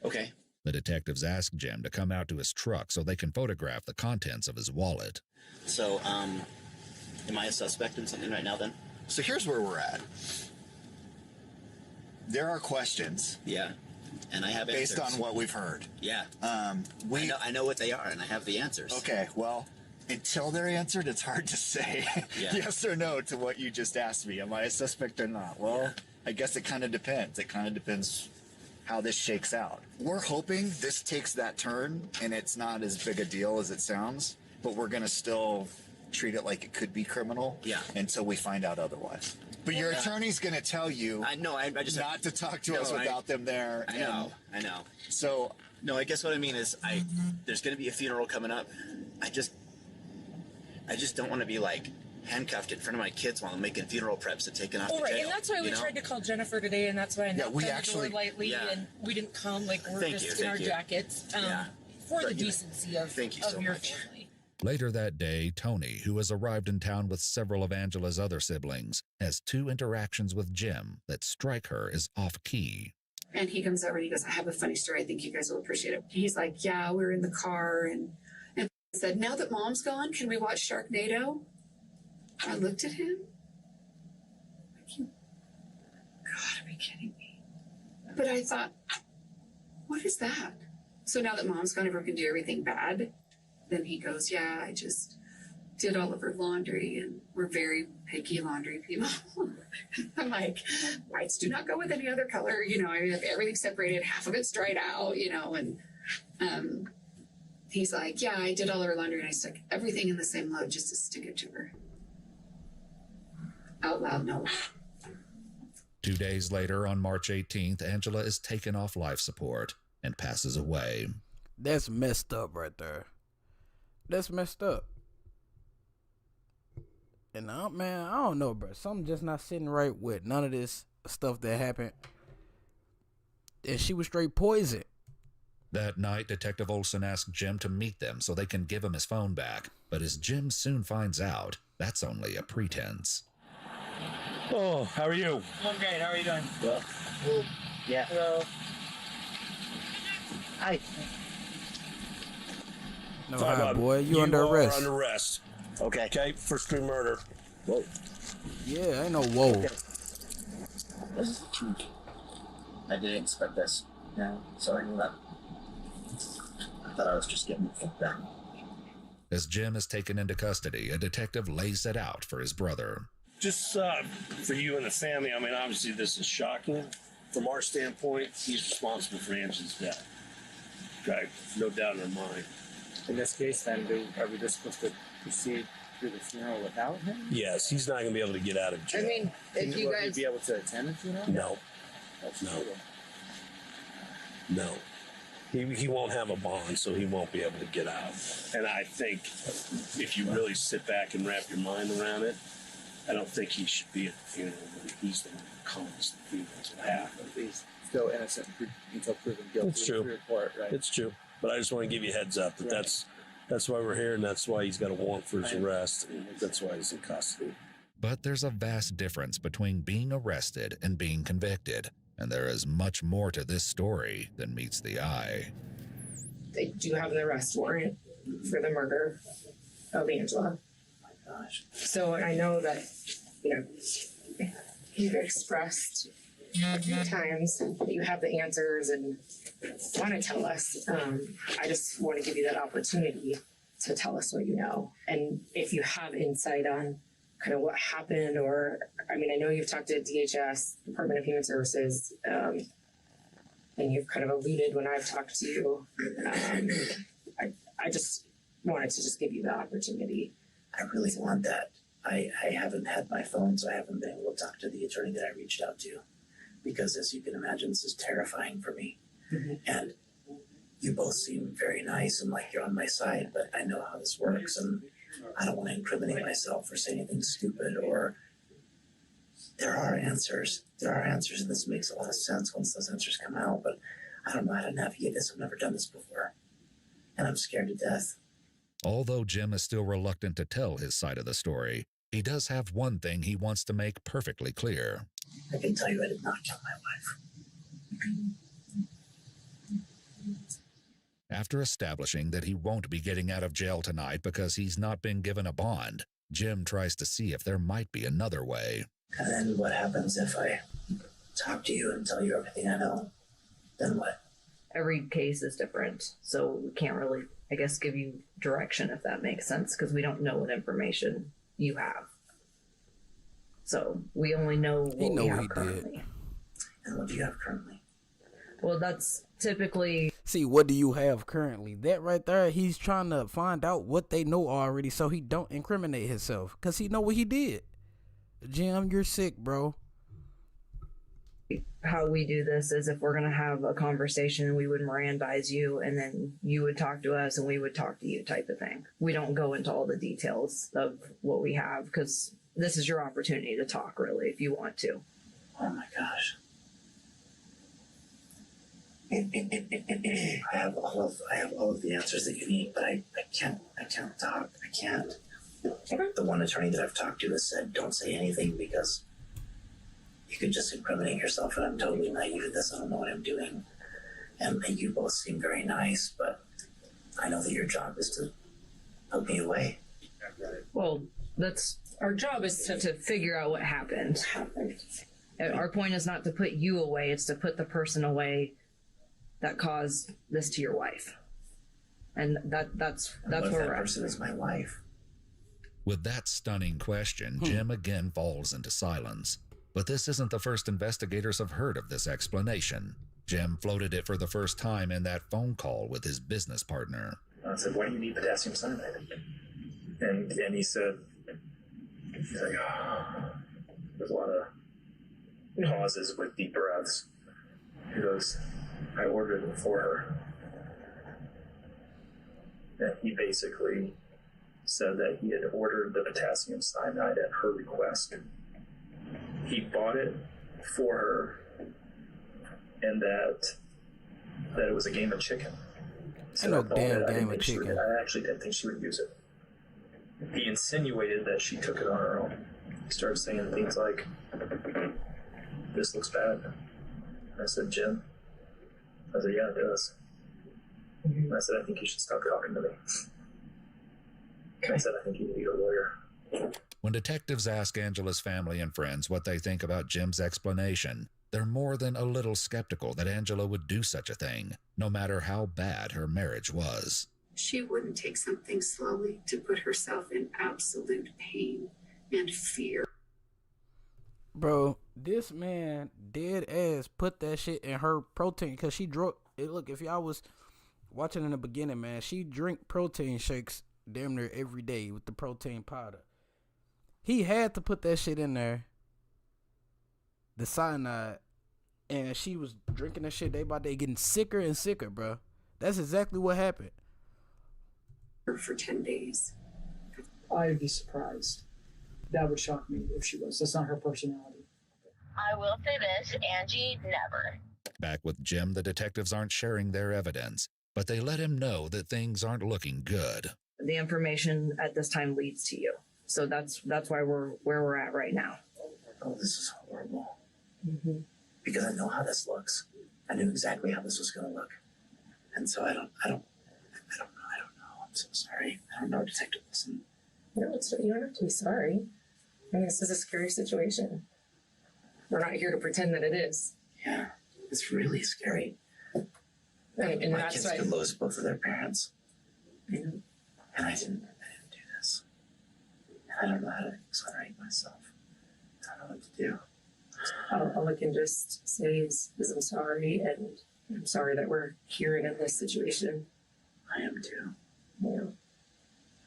Okay. The detectives ask Jim to come out to his truck so they can photograph the contents of his wallet. So, am I a suspect in something right now then? So here's where we're at. There are questions. Yeah. And I have based answers. on what we've heard. Yeah. I know what they are, and I have the answers. Okay, well, until they're answered, it's hard to say yes or no to what you just asked me. Am I a suspect or not? Well, I guess it kind of depends. It kind of depends how this shakes out. We're hoping this takes that turn and it's not as big a deal as it sounds, but we're going to still treat it like it could be criminal until we find out otherwise. But your attorney's going to tell you I just not to talk to us without them there. I know. So, no, I guess what I mean is there's going to be a funeral coming up. I just don't want to be like handcuffed in front of my kids while I'm making funeral preps and taking off Well, to right, jail. and that's why we tried to call Jennifer today, and that's why I knocked on the door lightly, Yeah. and we didn't come like we're Thank just you, in our thank you. jackets for the decency of Thank you so your much. family. Later that day, Tony, who has arrived in town with several of Angela's other siblings, has 2 interactions with Jim that strike her as off-key. And he comes over and he goes, I have a funny story. I think you guys will appreciate it. He's like, yeah, we're in the car. And I said, now that Mom's gone, can we watch Sharknado? I looked at him. God, are you kidding me? But I thought, what is that? So now that Mom's gone, everyone can do everything bad. Then he goes, yeah, I just did all of her laundry, and we're very picky laundry people. I'm like, whites do not go with any other color. I have everything separated. Half of it's dried out, and he's like, yeah, I did all of her laundry, and I stuck everything in the same load just to stick it to her. Out loud, no. 2 days later, on March 18th, Angela is taken off life support and passes away. That's messed up right there. That's messed up. And I don't know, bro. Something just not sitting right with none of this stuff that happened. And she was straight poisoned. That night, Detective Olson asked Jim to meet them so they can give him his phone back. But as Jim soon finds out, that's only a pretense. Oh, how are you? I'm great. How are you doing? Well, yeah. Hello. Hi. No, hi, boy. You under arrest. Under arrest. Okay. Okay, first degree murder. Whoa. Yeah, ain't no whoa. This is cheap. I didn't expect this. No, sorry about that. I thought I was just getting fucked down. As Jim is taken into custody, a detective lays it out for his brother. Just for you and the family, I mean, obviously this is shocking. From our standpoint, he's responsible for Angela's death. Okay, no doubt in our mind. In this case, then, are we just supposed to proceed through the funeral without him? Yes, he's not going to be able to get out of jail. Will he be able to attend the funeral? No. That's No. true. No. He won't have a bond, so he won't be able to get out. And I think if you really sit back and wrap your mind around it, I don't think he should be at the funeral when he's the one who calls the funeral to happen. He's still innocent until proven guilty. It's true. Report, right? It's true. But I just want to give you a heads up that that's why we're here, and that's why he's got a warrant for his arrest, and that's why he's in custody. But there's a vast difference between being arrested and being convicted, and there is much more to this story than meets the eye. They do have an arrest warrant for the murder of Angela. Oh my gosh. So I know that, you've expressed a few times that you have the answers and want to tell us. I just want to give you that opportunity to tell us what you know. And if you have insight on kind of what happened, or, I know you've talked to DHS, Department of Human Services, and you've kind of alluded when I've talked to you. I just wanted to just give you the opportunity. I really want that. I haven't had my phone, so I haven't been able to talk to the attorney that I reached out to, because as you can imagine, this is terrifying for me. Mm-hmm. And you both seem very nice and like you're on my side, but I know how this works, and I don't want to incriminate myself or say anything stupid. Or there are answers, and this makes a lot of sense once those answers come out, but I don't know how to navigate this. I've never done this before, and I'm scared to death. Although Jim is still reluctant to tell his side of the story, he does have one thing he wants to make perfectly clear. I can tell you I did not kill my wife. After establishing that he won't be getting out of jail tonight because he's not been given a bond, Jim tries to see if there might be another way. And then what happens if I talk to you and tell you everything I know? Then what? Every case is different, so we can't really, I guess, give you direction, if that makes sense, because we don't know what information you have. So we only know what we have currently. And what do you have currently? Well, that's typically... See, what do you have currently? That right there, he's trying to find out what they know already so he don't incriminate himself, because he know what he did. Jim, you're sick, bro. How we do this is if we're going to have a conversation, we would Mirandize you, and then you would talk to us and we would talk to you, type of thing. We don't go into all the details of what we have, because this is your opportunity to talk, really, if you want to. Oh my gosh. I have all of the answers that you need, but I can't talk. I can't. The one attorney that I've talked to has said, don't say anything because you could just incriminate yourself, and I'm totally naive at this. I don't know what I'm doing. And you both seem very nice, but I know that your job is to put me away. Well, that's our job, is to figure out what happened. Our point is not to put you away, it's to put the person away that caused this to your wife. And that's where we're at. That person is my wife. With that stunning question, Jim again falls into silence. But this isn't the first investigators have heard of this explanation. Jim floated it for the first time in that phone call with his business partner. I said, why do you need potassium cyanide? And he said, he's like, there's a lot of pauses with deep breaths. He goes, I ordered it for her. And he basically said that he had ordered the potassium cyanide at her request. He bought it for her, and that it was a game of chicken. So no damn game of chicken. I actually didn't think she would use it. He insinuated that she took it on her own. He started saying things like, this looks bad. And I said, Jim? I said, yeah, it does. And I said, I think you should stop talking to me. I said, I think you need a lawyer. When detectives ask Angela's family and friends what they think about Jim's explanation, they're more than a little skeptical that Angela would do such a thing, no matter how bad her marriage was. She wouldn't take something slowly to put herself in absolute pain and fear. Bro, this man dead ass put that shit in her protein, because she drunk. Look, if y'all was watching in the beginning, man, she drink protein shakes damn near every day with the protein powder. He had to put that shit in there, the cyanide, and she was drinking that shit day by day, getting sicker and sicker, bro. That's exactly what happened. For 10 days. I'd be surprised. That would shock me if she was. That's not her personality. I will say this, Angie, never. Back with Jim, the detectives aren't sharing their evidence, but they let him know that things aren't looking good. The information at this time leads to you. So that's why we're where we're at right now. Oh, this is horrible. Mm-hmm. Because I know how this looks. I knew exactly how this was going to look. And so I don't know. I'm so sorry. I don't know, Detective Wilson. No, you don't have to be sorry. I mean, this is a scary situation. We're not here to pretend that it is. Yeah, it's really scary. And my that's kids why could lose both of their parents. And I didn't do this. And I don't know how to exonerate myself. I don't know what to do. all I can just say is I'm sorry, and I'm sorry that we're here in this situation. I am too. Yeah.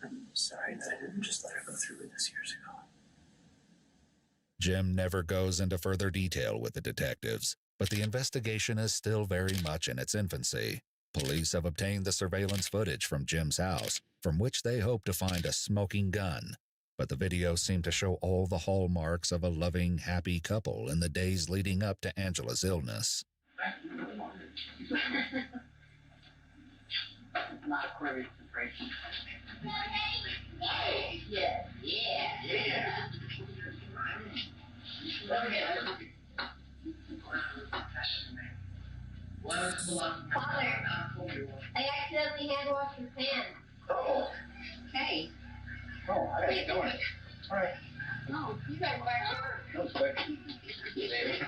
I'm sorry that I didn't just let her go through with this years ago. Jim never goes into further detail with the detectives, but the investigation is still very much in its infancy. Police have obtained the surveillance footage from Jim's house, from which they hope to find a smoking gun. But the videos seem to show all the hallmarks of a loving, happy couple in the days leading up to Angela's illness. Father, I accidentally hand washed your pen. Oh. Hey. Oh, I gotta get going. All right. No, you gotta go back to work. That was quick. Baby.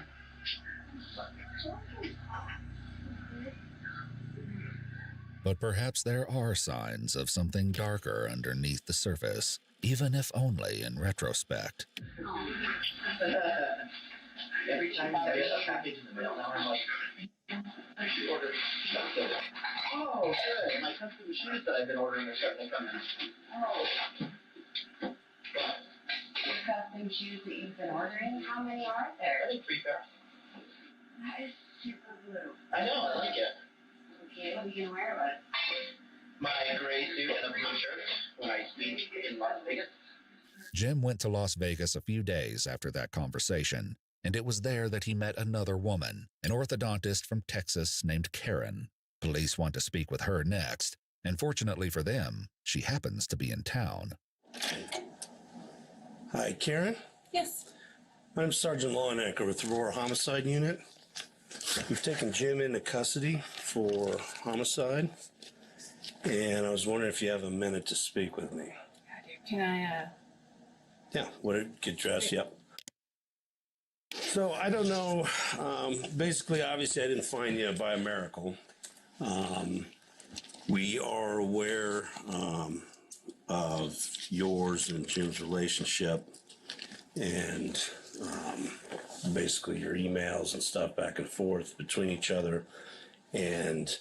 But perhaps there are signs of something darker underneath the surface, even if only in retrospect. Every time I get a package in the mail, now I'm like, I should order something. Oh, good. My custom shoes that I've been ordering are starting to come in. Oh. The custom shoes that you've been ordering, how many are there? I think 3 pairs. That is super blue. I know, I like it. Okay, what are you gonna wear with it? My gray suit and a blue shirt when I speak in Las Vegas. Jim went to Las Vegas a few days after that conversation, and it was there that he met another woman, an orthodontist from Texas named Karen. Police want to speak with her next, and fortunately for them, she happens to be in town. Hi, Karen. Yes. I'm Sergeant Lawnecker with the Aurora Homicide Unit. We've taken Jim into custody for homicide, and I was wondering if you have a minute to speak with me. Can I, Yeah, get dressed, yep. So, I don't know, basically, obviously, I didn't find you by a miracle. We are aware of yours and Jim's relationship, and basically your emails and stuff back and forth between each other, and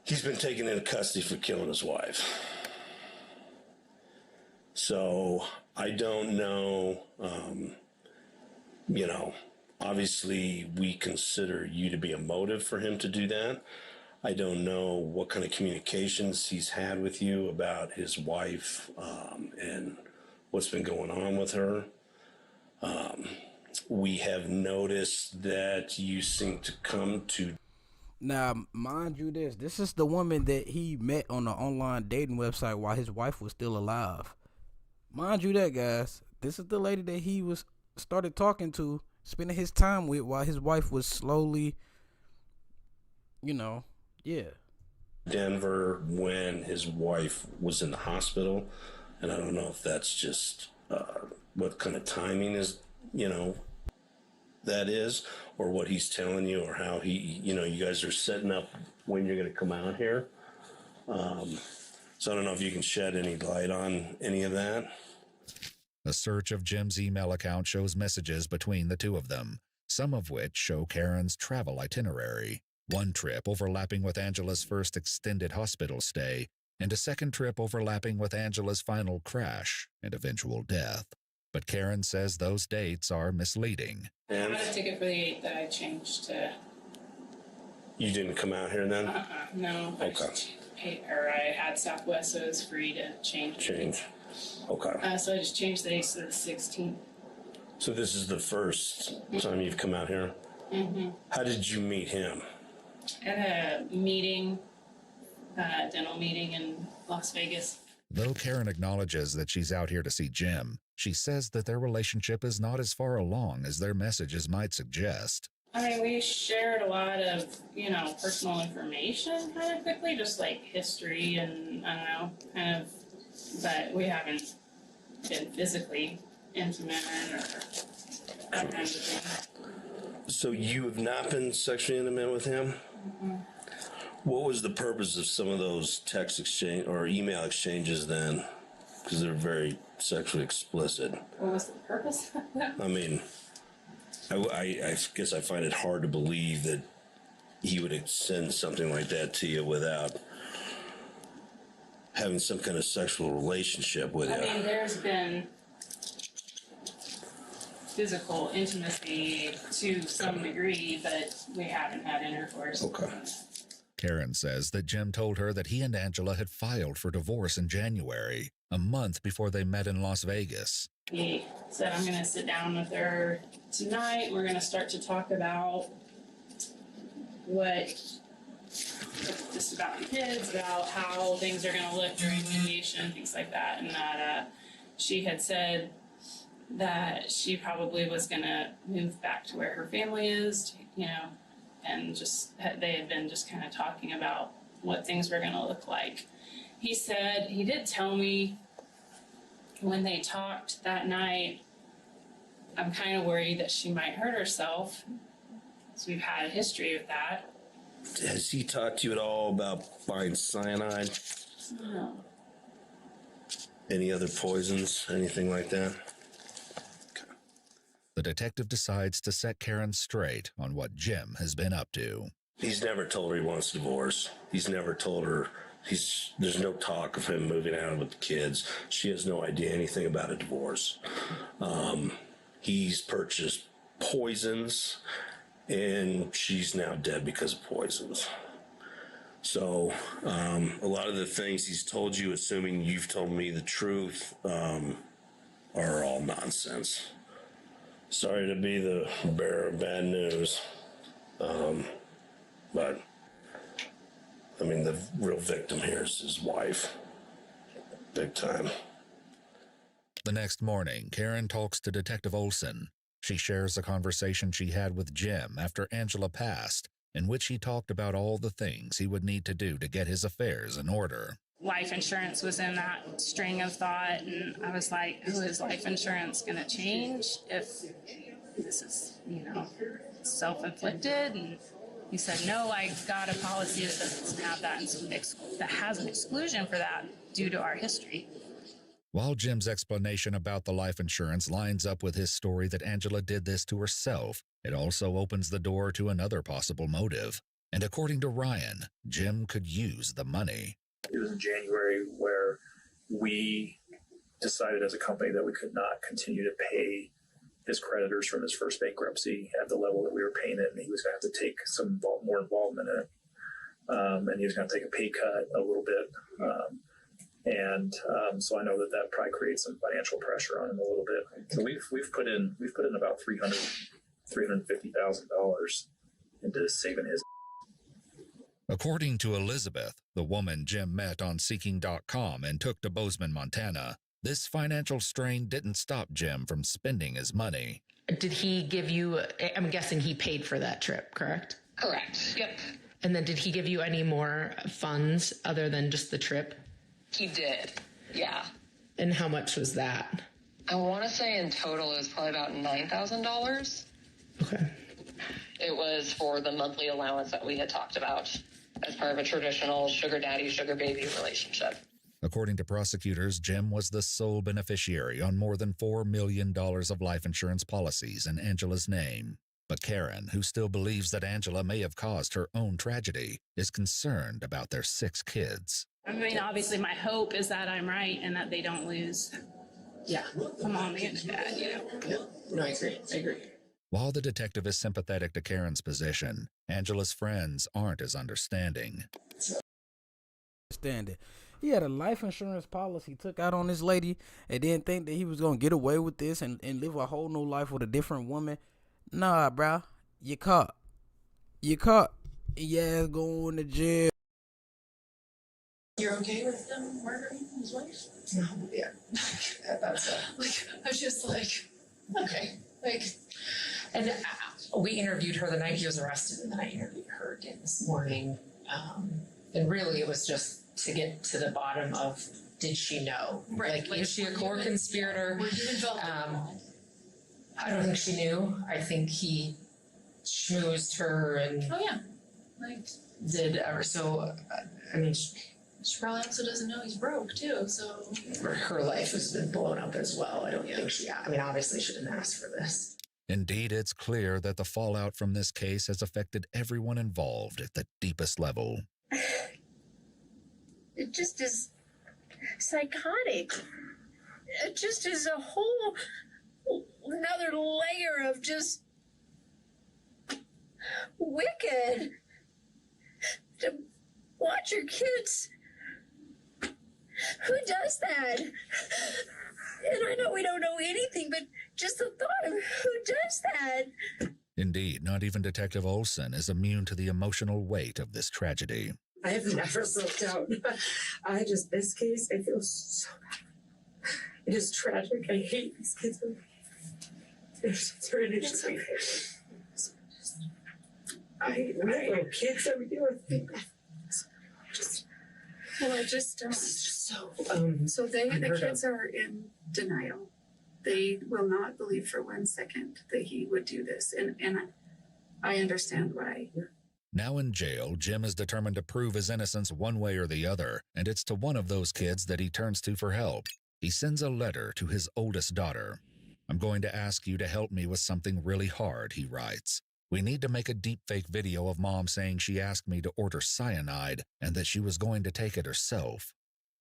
he's been taken into custody for killing his wife. So I don't know, obviously we consider you to be a motive for him to do that. I don't know what kind of communications he's had with you about his wife and what's been going on with her. We have noticed that you seem to come to... Now, mind you this is the woman that he met on the online dating website while his wife was still alive. Mind you that, guys. This is the lady that he started talking to, spending his time with while his wife was slowly, Denver when his wife was in the hospital, and I don't know if that's just what kind of timing is, that is, or what he's telling you, or how he, you guys are setting up when you're going to come out here. So I don't know if you can shed any light on any of that. A search of Jim's email account shows messages between the two of them, some of which show Karen's travel itinerary. One trip overlapping with Angela's first extended hospital stay, and a second trip overlapping with Angela's final crash and eventual death. But Karen says those dates are misleading. I had a ticket for the 8th that I changed to. You didn't come out here then? No. Okay. I had Southwest, so it was free to change. Okay. So I just changed the dates to the 16th. So this is the first time you've come out here? Mm-hmm. How did you meet him? At a meeting, dental meeting in Las Vegas. Though Karen acknowledges that she's out here to see Jim, she says that their relationship is not as far along as their messages might suggest. I mean, we shared a lot of, personal information kind of quickly, just like history and, I don't know, kind of, but we haven't been physically intimate or that kind of thing. So you have not been sexually intimate with him? Mm-hmm. What was the purpose of some of those text exchange or email exchanges then? Because they're very sexually explicit. What was the purpose of that? I mean, I guess I find it hard to believe that he would send something like that to you without having some kind of sexual relationship with you. I mean, there's been physical intimacy to some degree, but we haven't had intercourse. Okay. Karen says that Jim told her that he and Angela had filed for divorce in January, a month before they met in Las Vegas. He said, I'm going to sit down with her tonight. We're going to start to talk about just about the kids, about how things are going to look during mediation, things like that. And that she had said that she probably was going to move back to where her family is, and they had been just kind of talking about what things were going to look like. He did tell me when they talked that night, I'm kind of worried that she might hurt herself. So we've had a history with that. Has he talked to you at all about buying cyanide? No. Any other poisons? Anything like that? The detective decides to set Karen straight on what Jim has been up to. He's never told her he wants a divorce. He's never told her there's no talk of him moving out with the kids. She has no idea anything about a divorce. He's purchased poisons, and she's now dead because of poisons. So a lot of the things he's told you, assuming you've told me the truth, are all nonsense. Sorry to be the bearer of bad news, but I mean, the real victim here is his wife. Big time. The next morning, Karen talks to Detective Olson. She shares a conversation she had with Jim after Angela passed, in which he talked about all the things he would need to do to get his affairs in order. Life insurance was in that string of thought, and I was like, is life insurance going to change if this is, self-inflicted? And he said, no, I got a policy that doesn't have that, that has an exclusion for that due to our history. While Jim's explanation about the life insurance lines up with his story that Angela did this to herself, it also opens the door to another possible motive. And according to Ryan, Jim could use the money. It was in January where we decided as a company that we could not continue to pay his creditors from his first bankruptcy at the level that we were paying it, and he was going to have to take some more involvement in it. And he was going to take a pay cut a little bit. So I know that probably creates some financial pressure on him a little bit. So we've put in about $350,000 into saving his. According to Elizabeth, the woman Jim met on Sickened.com and took to Bozeman, Montana, this financial strain didn't stop Jim from spending his money. Did he give you, I'm guessing he paid for that trip, correct? Correct. Yep. And then did he give you any more funds other than just the trip? He did. Yeah. And how much was that? I want to say in total it was probably about $9,000. Okay. It was for the monthly allowance that we had talked about as part of a traditional sugar daddy, sugar baby relationship. According to prosecutors, Jim was the sole beneficiary on more than $4 million of life insurance policies in Angela's name. But Karen, who still believes that Angela may have caused her own tragedy, is concerned about their 6 kids. I mean, obviously my hope is that I'm right and that they don't lose Yeah. Come on, being a dad, you know. Yeah. No, I agree. While the detective is sympathetic to Karen's position, Angela's friends aren't as understanding. He had a life insurance policy took out on this lady and didn't think that he was going to get away with this and live a whole new life with a different woman. Nah, bro. You caught. Your ass going to jail. You're okay with them murdering his wife? No, yeah. That's like, I was just like, okay. Like, and we interviewed her the night he was arrested, and then I interviewed her again this morning. And really, it was just to get to the bottom of, did she know? Right. Like, is she a core conspirator? Were you involved? I don't think she knew. I think he schmoozed her and Oh yeah, like did ever so. I mean, she probably also doesn't know he's broke too. So her life has been blown up as well. I don't think she. I mean, obviously, she didn't ask for this. Indeed, it's clear that the fallout from this case has affected everyone involved at the deepest level. It just is psychotic. It just is a whole another layer of just wicked. To watch your kids. Who does that? And I know we don't know anything, but just the thought of who does that. Indeed, not even Detective Olson is immune to the emotional weight of this tragedy. I have never broke down. This case, I feel so bad. It is tragic. I hate these kids. They're innocent. I hate little kids that we deal with. well, I just So, so the kids are in denial. They will not believe for 1 second that he would do this, and I understand why. Now in jail, Jim is determined to prove his innocence one way or the other, and it's to one of those kids that he turns to for help. He sends a letter to his oldest daughter. "I'm going to ask you to help me with something really hard," he writes. "We need to make a deepfake video of Mom saying she asked me to order cyanide and that she was going to take it herself."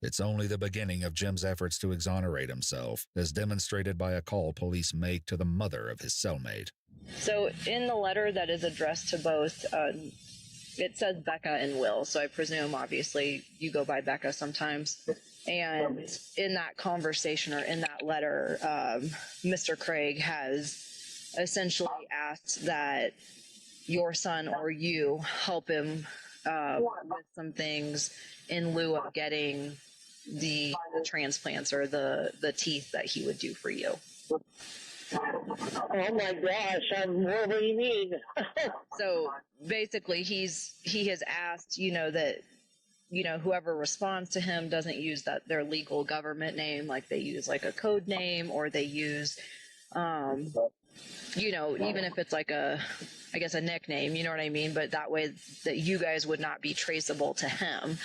It's only the beginning of Jim's efforts to exonerate himself, as demonstrated by a call police make to the mother of his cellmate. So in the letter that is addressed to both, it says Becca and Will. So I presume, obviously, you go by Becca sometimes. And in that conversation or in that letter, Mr. Craig has essentially asked that your son or you help him with some things in lieu of getting the transplants or the teeth that he would do for you. Oh my gosh, what do you mean? So basically he has asked, that, whoever responds to him doesn't use their legal government name, like they use like a code name, or they use, even if it's like a nickname, you know what I mean? But that way that you guys would not be traceable to him.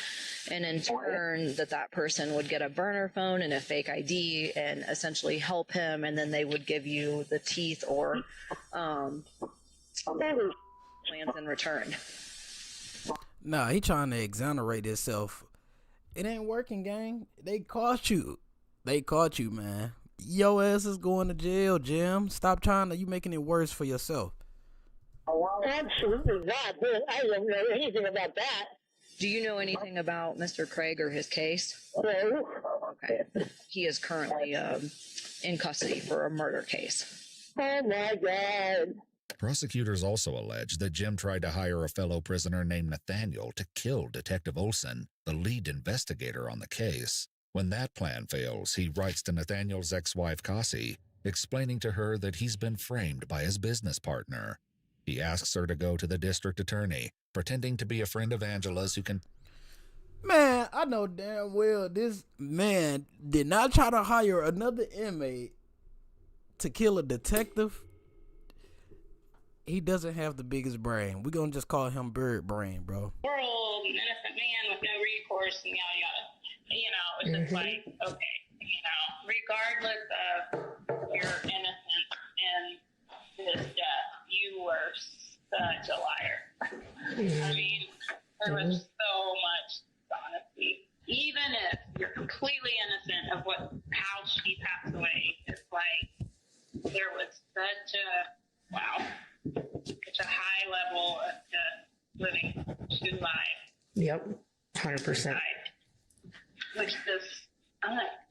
And in turn, that person would get a burner phone and a fake ID and essentially help him. And then they would give you the teeth or plans in return. Nah, he trying to exonerate himself. It ain't working, gang. They caught you, man. Your ass is going to jail, Jim. Stop you making it worse for yourself. Absolutely not. I don't know anything about that. Do you know anything about Mr. Craig or his case? No. Okay. He is currently in custody for a murder case. Oh my God. Prosecutors also allege that Jim tried to hire a fellow prisoner named Nathaniel to kill Detective Olson, the lead investigator on the case. When that plan fails, he writes to Nathaniel's ex-wife, Cassie, explaining to her that he's been framed by his business partner. He asks her to go to the district attorney, pretending to be a friend of Angela's who can... Man, I know damn well this man did not try to hire another inmate to kill a detective. He doesn't have the biggest brain. We're going to just call him bird brain, bro. World, innocent man with no recourse and yada yada. It's just like, okay, regardless of your innocence in this death, you were such a liar. I mean, there was so much dishonesty. Even if you're completely innocent of how she passed away, 100%. Which is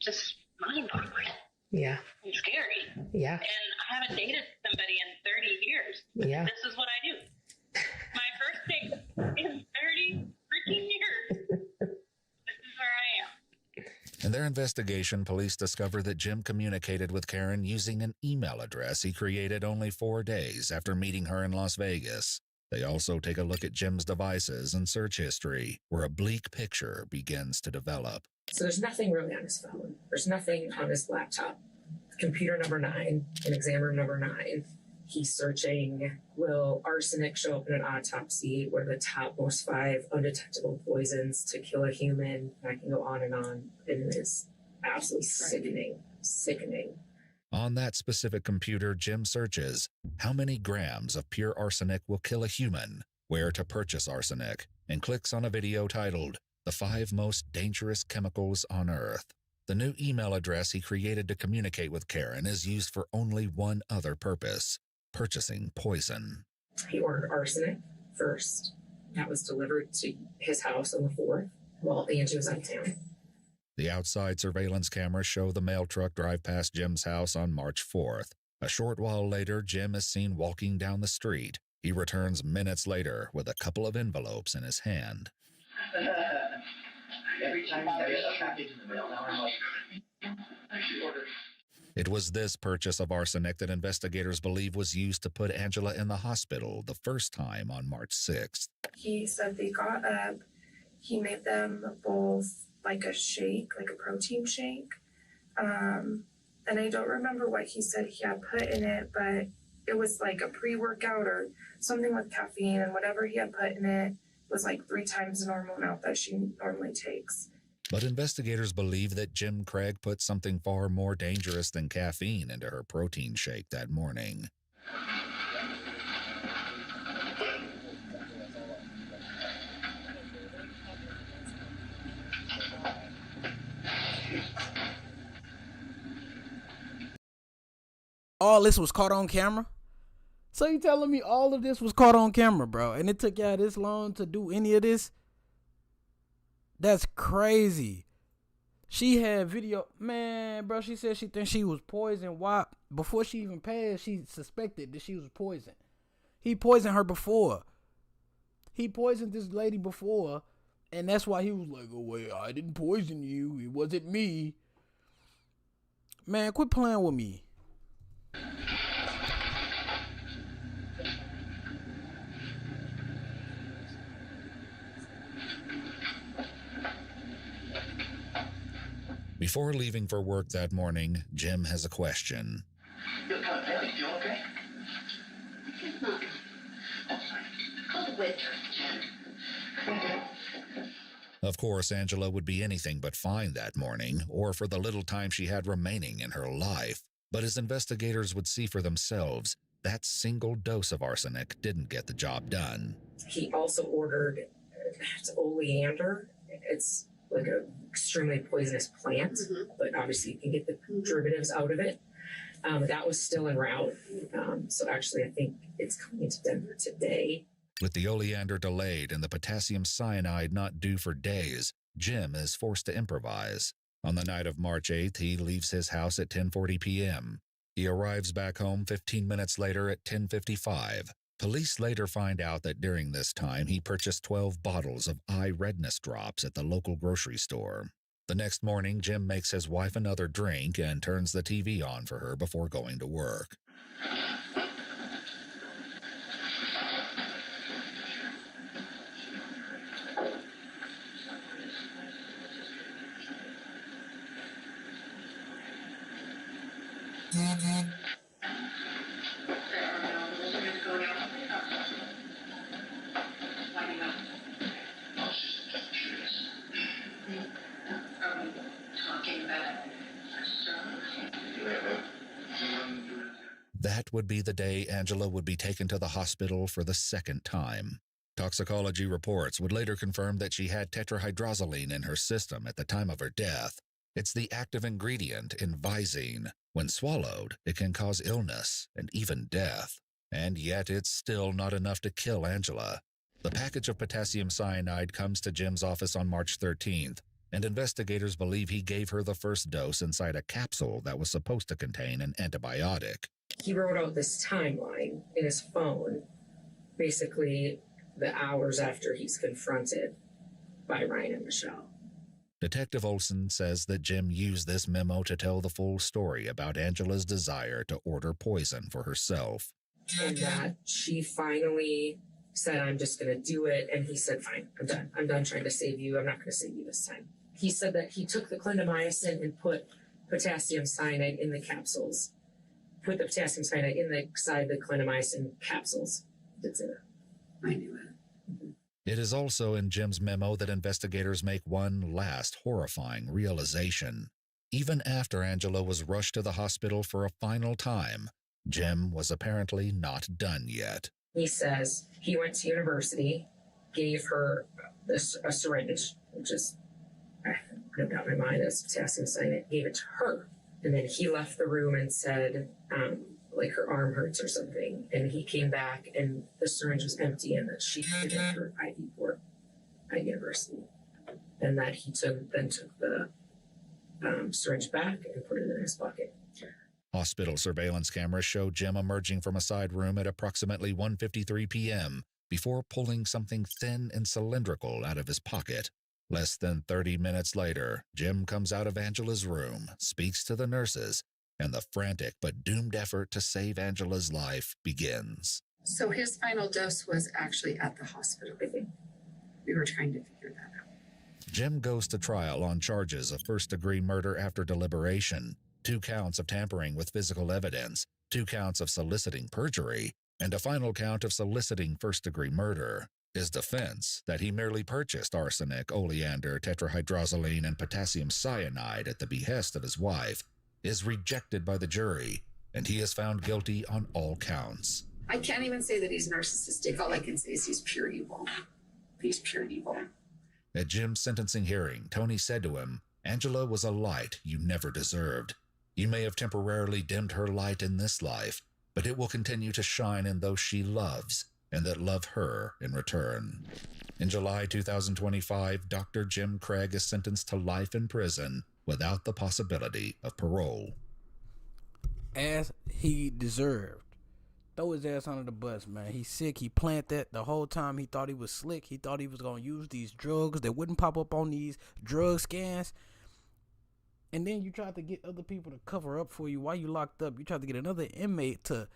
just mind-boggling. Yeah. And scary. Yeah. And I haven't dated somebody in 30 years. Yeah. This is what I do. My first date in 30 freaking years. This is where I am. In their investigation, police discovered that Jim communicated with Karen using an email address he created only 4 days after meeting her in Las Vegas. They also take a look at Jim's devices and search history, where a bleak picture begins to develop. So there's nothing really on his phone. There's nothing on his laptop. Computer number 9 and exam room number 9. He's searching, will arsenic show up in an autopsy? What are the top most 5 undetectable poisons to kill a human? And I can go on. And it is absolutely sickening. On that specific computer, Jim searches how many grams of pure arsenic will kill a human, where to purchase arsenic, and clicks on a video titled The 5 Most Dangerous Chemicals on Earth. The new email address he created to communicate with Karen is used for only one other purpose: purchasing poison. He ordered arsenic first. That was delivered to his house on the 4th while Angie was out of town. The outside surveillance cameras show the mail truck drive past Jim's house on March 4th. A short while later, Jim is seen walking down the street. He returns minutes later with a couple of envelopes in his hand. Every time you get a package in the mail, now I'm like, I ordered. It was this purchase of arsenic that investigators believe was used to put Angela in the hospital the first time on March 6th. He said they got up. He made them both like a shake, like a protein shake. And I don't remember what he said he had put in it, but it was like a pre-workout or something with caffeine, and whatever he had put in it was like 3 times the normal amount that she normally takes. But investigators believe that Jim Craig put something far more dangerous than caffeine into her protein shake that morning. All this was caught on camera? So you telling me all of this was caught on camera, bro, and it took y'all this long to do any of this? That's crazy. She had video, man, bro. She said she thinks she was poisoned. Why? Before she even passed, she suspected that she was poisoned. He poisoned her before. He poisoned this lady before, and that's why he was like, "Oh wait, I didn't poison you. It wasn't me." Man, quit playing with me. Before leaving for work that morning, Jim has a question. You feel okay? Cold winter, Jen. Of course, Angela would be anything but fine that morning, or for the little time she had remaining in her life. But as investigators would see for themselves, that single dose of arsenic didn't get the job done. He also ordered, it's oleander. It's like an extremely poisonous plant, but obviously you can get the derivatives out of it. That was still en route. So actually, I think it's coming to Denver today. With the oleander delayed and the potassium cyanide not due for days, Jim is forced to improvise. On the night of March 8th, he leaves his house at 10:40 p.m. He arrives back home 15 minutes later at 10:55. Police later find out that during this time, he purchased 12 bottles of eye redness drops at the local grocery store. The next morning, Jim makes his wife another drink and turns the TV on for her before going to work. That would be the day Angela would be taken to the hospital for the second time. Toxicology reports would later confirm that she had tetrahydrozoline in her system at the time of her death. It's the active ingredient in Visine. When swallowed, it can cause illness and even death. And yet it's still not enough to kill Angela. The package of potassium cyanide comes to Jim's office on March 13th, and investigators believe he gave her the first dose inside a capsule that was supposed to contain an antibiotic. He wrote out this timeline in his phone, basically the hours after he's confronted by Ryan and Michelle. Detective Olson says that Jim used this memo to tell the full story about Angela's desire to order poison for herself. And that she finally said, I'm just going to do it. And he said, fine, I'm done. I'm done trying to save you. I'm not going to save you this time. He said that he took the clindamycin and put potassium cyanide in the capsules. Put the potassium cyanide inside the clindamycin capsules. That's it. I knew it. It is also in Jim's memo that investigators make one last horrifying realization. Even after Angela was rushed to the hospital for a final time, Jim was apparently not done yet. He says he went to university, gave her a syringe, which is, no doubt in my mind, is potassium cyanide, gave it to her. And then he left the room and said, like her arm hurts or something. And he came back and the syringe was empty and that she had it in her IV port at university. And that he took the syringe back and put it in his pocket. Hospital surveillance cameras show Jim emerging from a side room at approximately 1:53 p.m. before pulling something thin and cylindrical out of his pocket. Less than 30 minutes later, Jim comes out of Angela's room, speaks to the nurses, and the frantic but doomed effort to save Angela's life begins. So his final dose was actually at the hospital. I think we were trying to figure that out. Jim goes to trial on charges of first-degree murder after deliberation, 2 counts of tampering with physical evidence, 2 counts of soliciting perjury, and a final count of soliciting first-degree murder. His defense, that he merely purchased arsenic, oleander, tetrahydrozoline, and potassium cyanide at the behest of his wife, is rejected by the jury, and he is found guilty on all counts. I can't even say that he's narcissistic. All I can say is he's pure evil. He's pure evil. At Jim's sentencing hearing, Tony said to him, "Angela was a light you never deserved. You may have temporarily dimmed her light in this life, but it will continue to shine in those she loves and that love her in return." In July 2025, Dr. Jim Craig is sentenced to life in prison without the possibility of parole. As he deserved. Throw his ass under the bus, man. He's sick. He planned that the whole time. He thought he was slick. He thought he was going to use these drugs that wouldn't pop up on these drug scans. And then you tried to get other people to cover up for you while you locked up. You tried to get another inmate to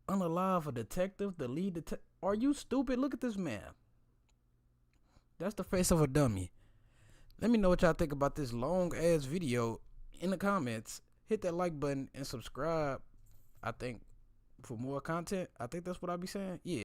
unalive a detective, the lead detective. Are you stupid? Look at this man. That's the face of a dummy. Let me know what y'all think about this long ass video in the comments. Hit that like button and subscribe. I think for more content. I think that's what I'll be saying. Yeah.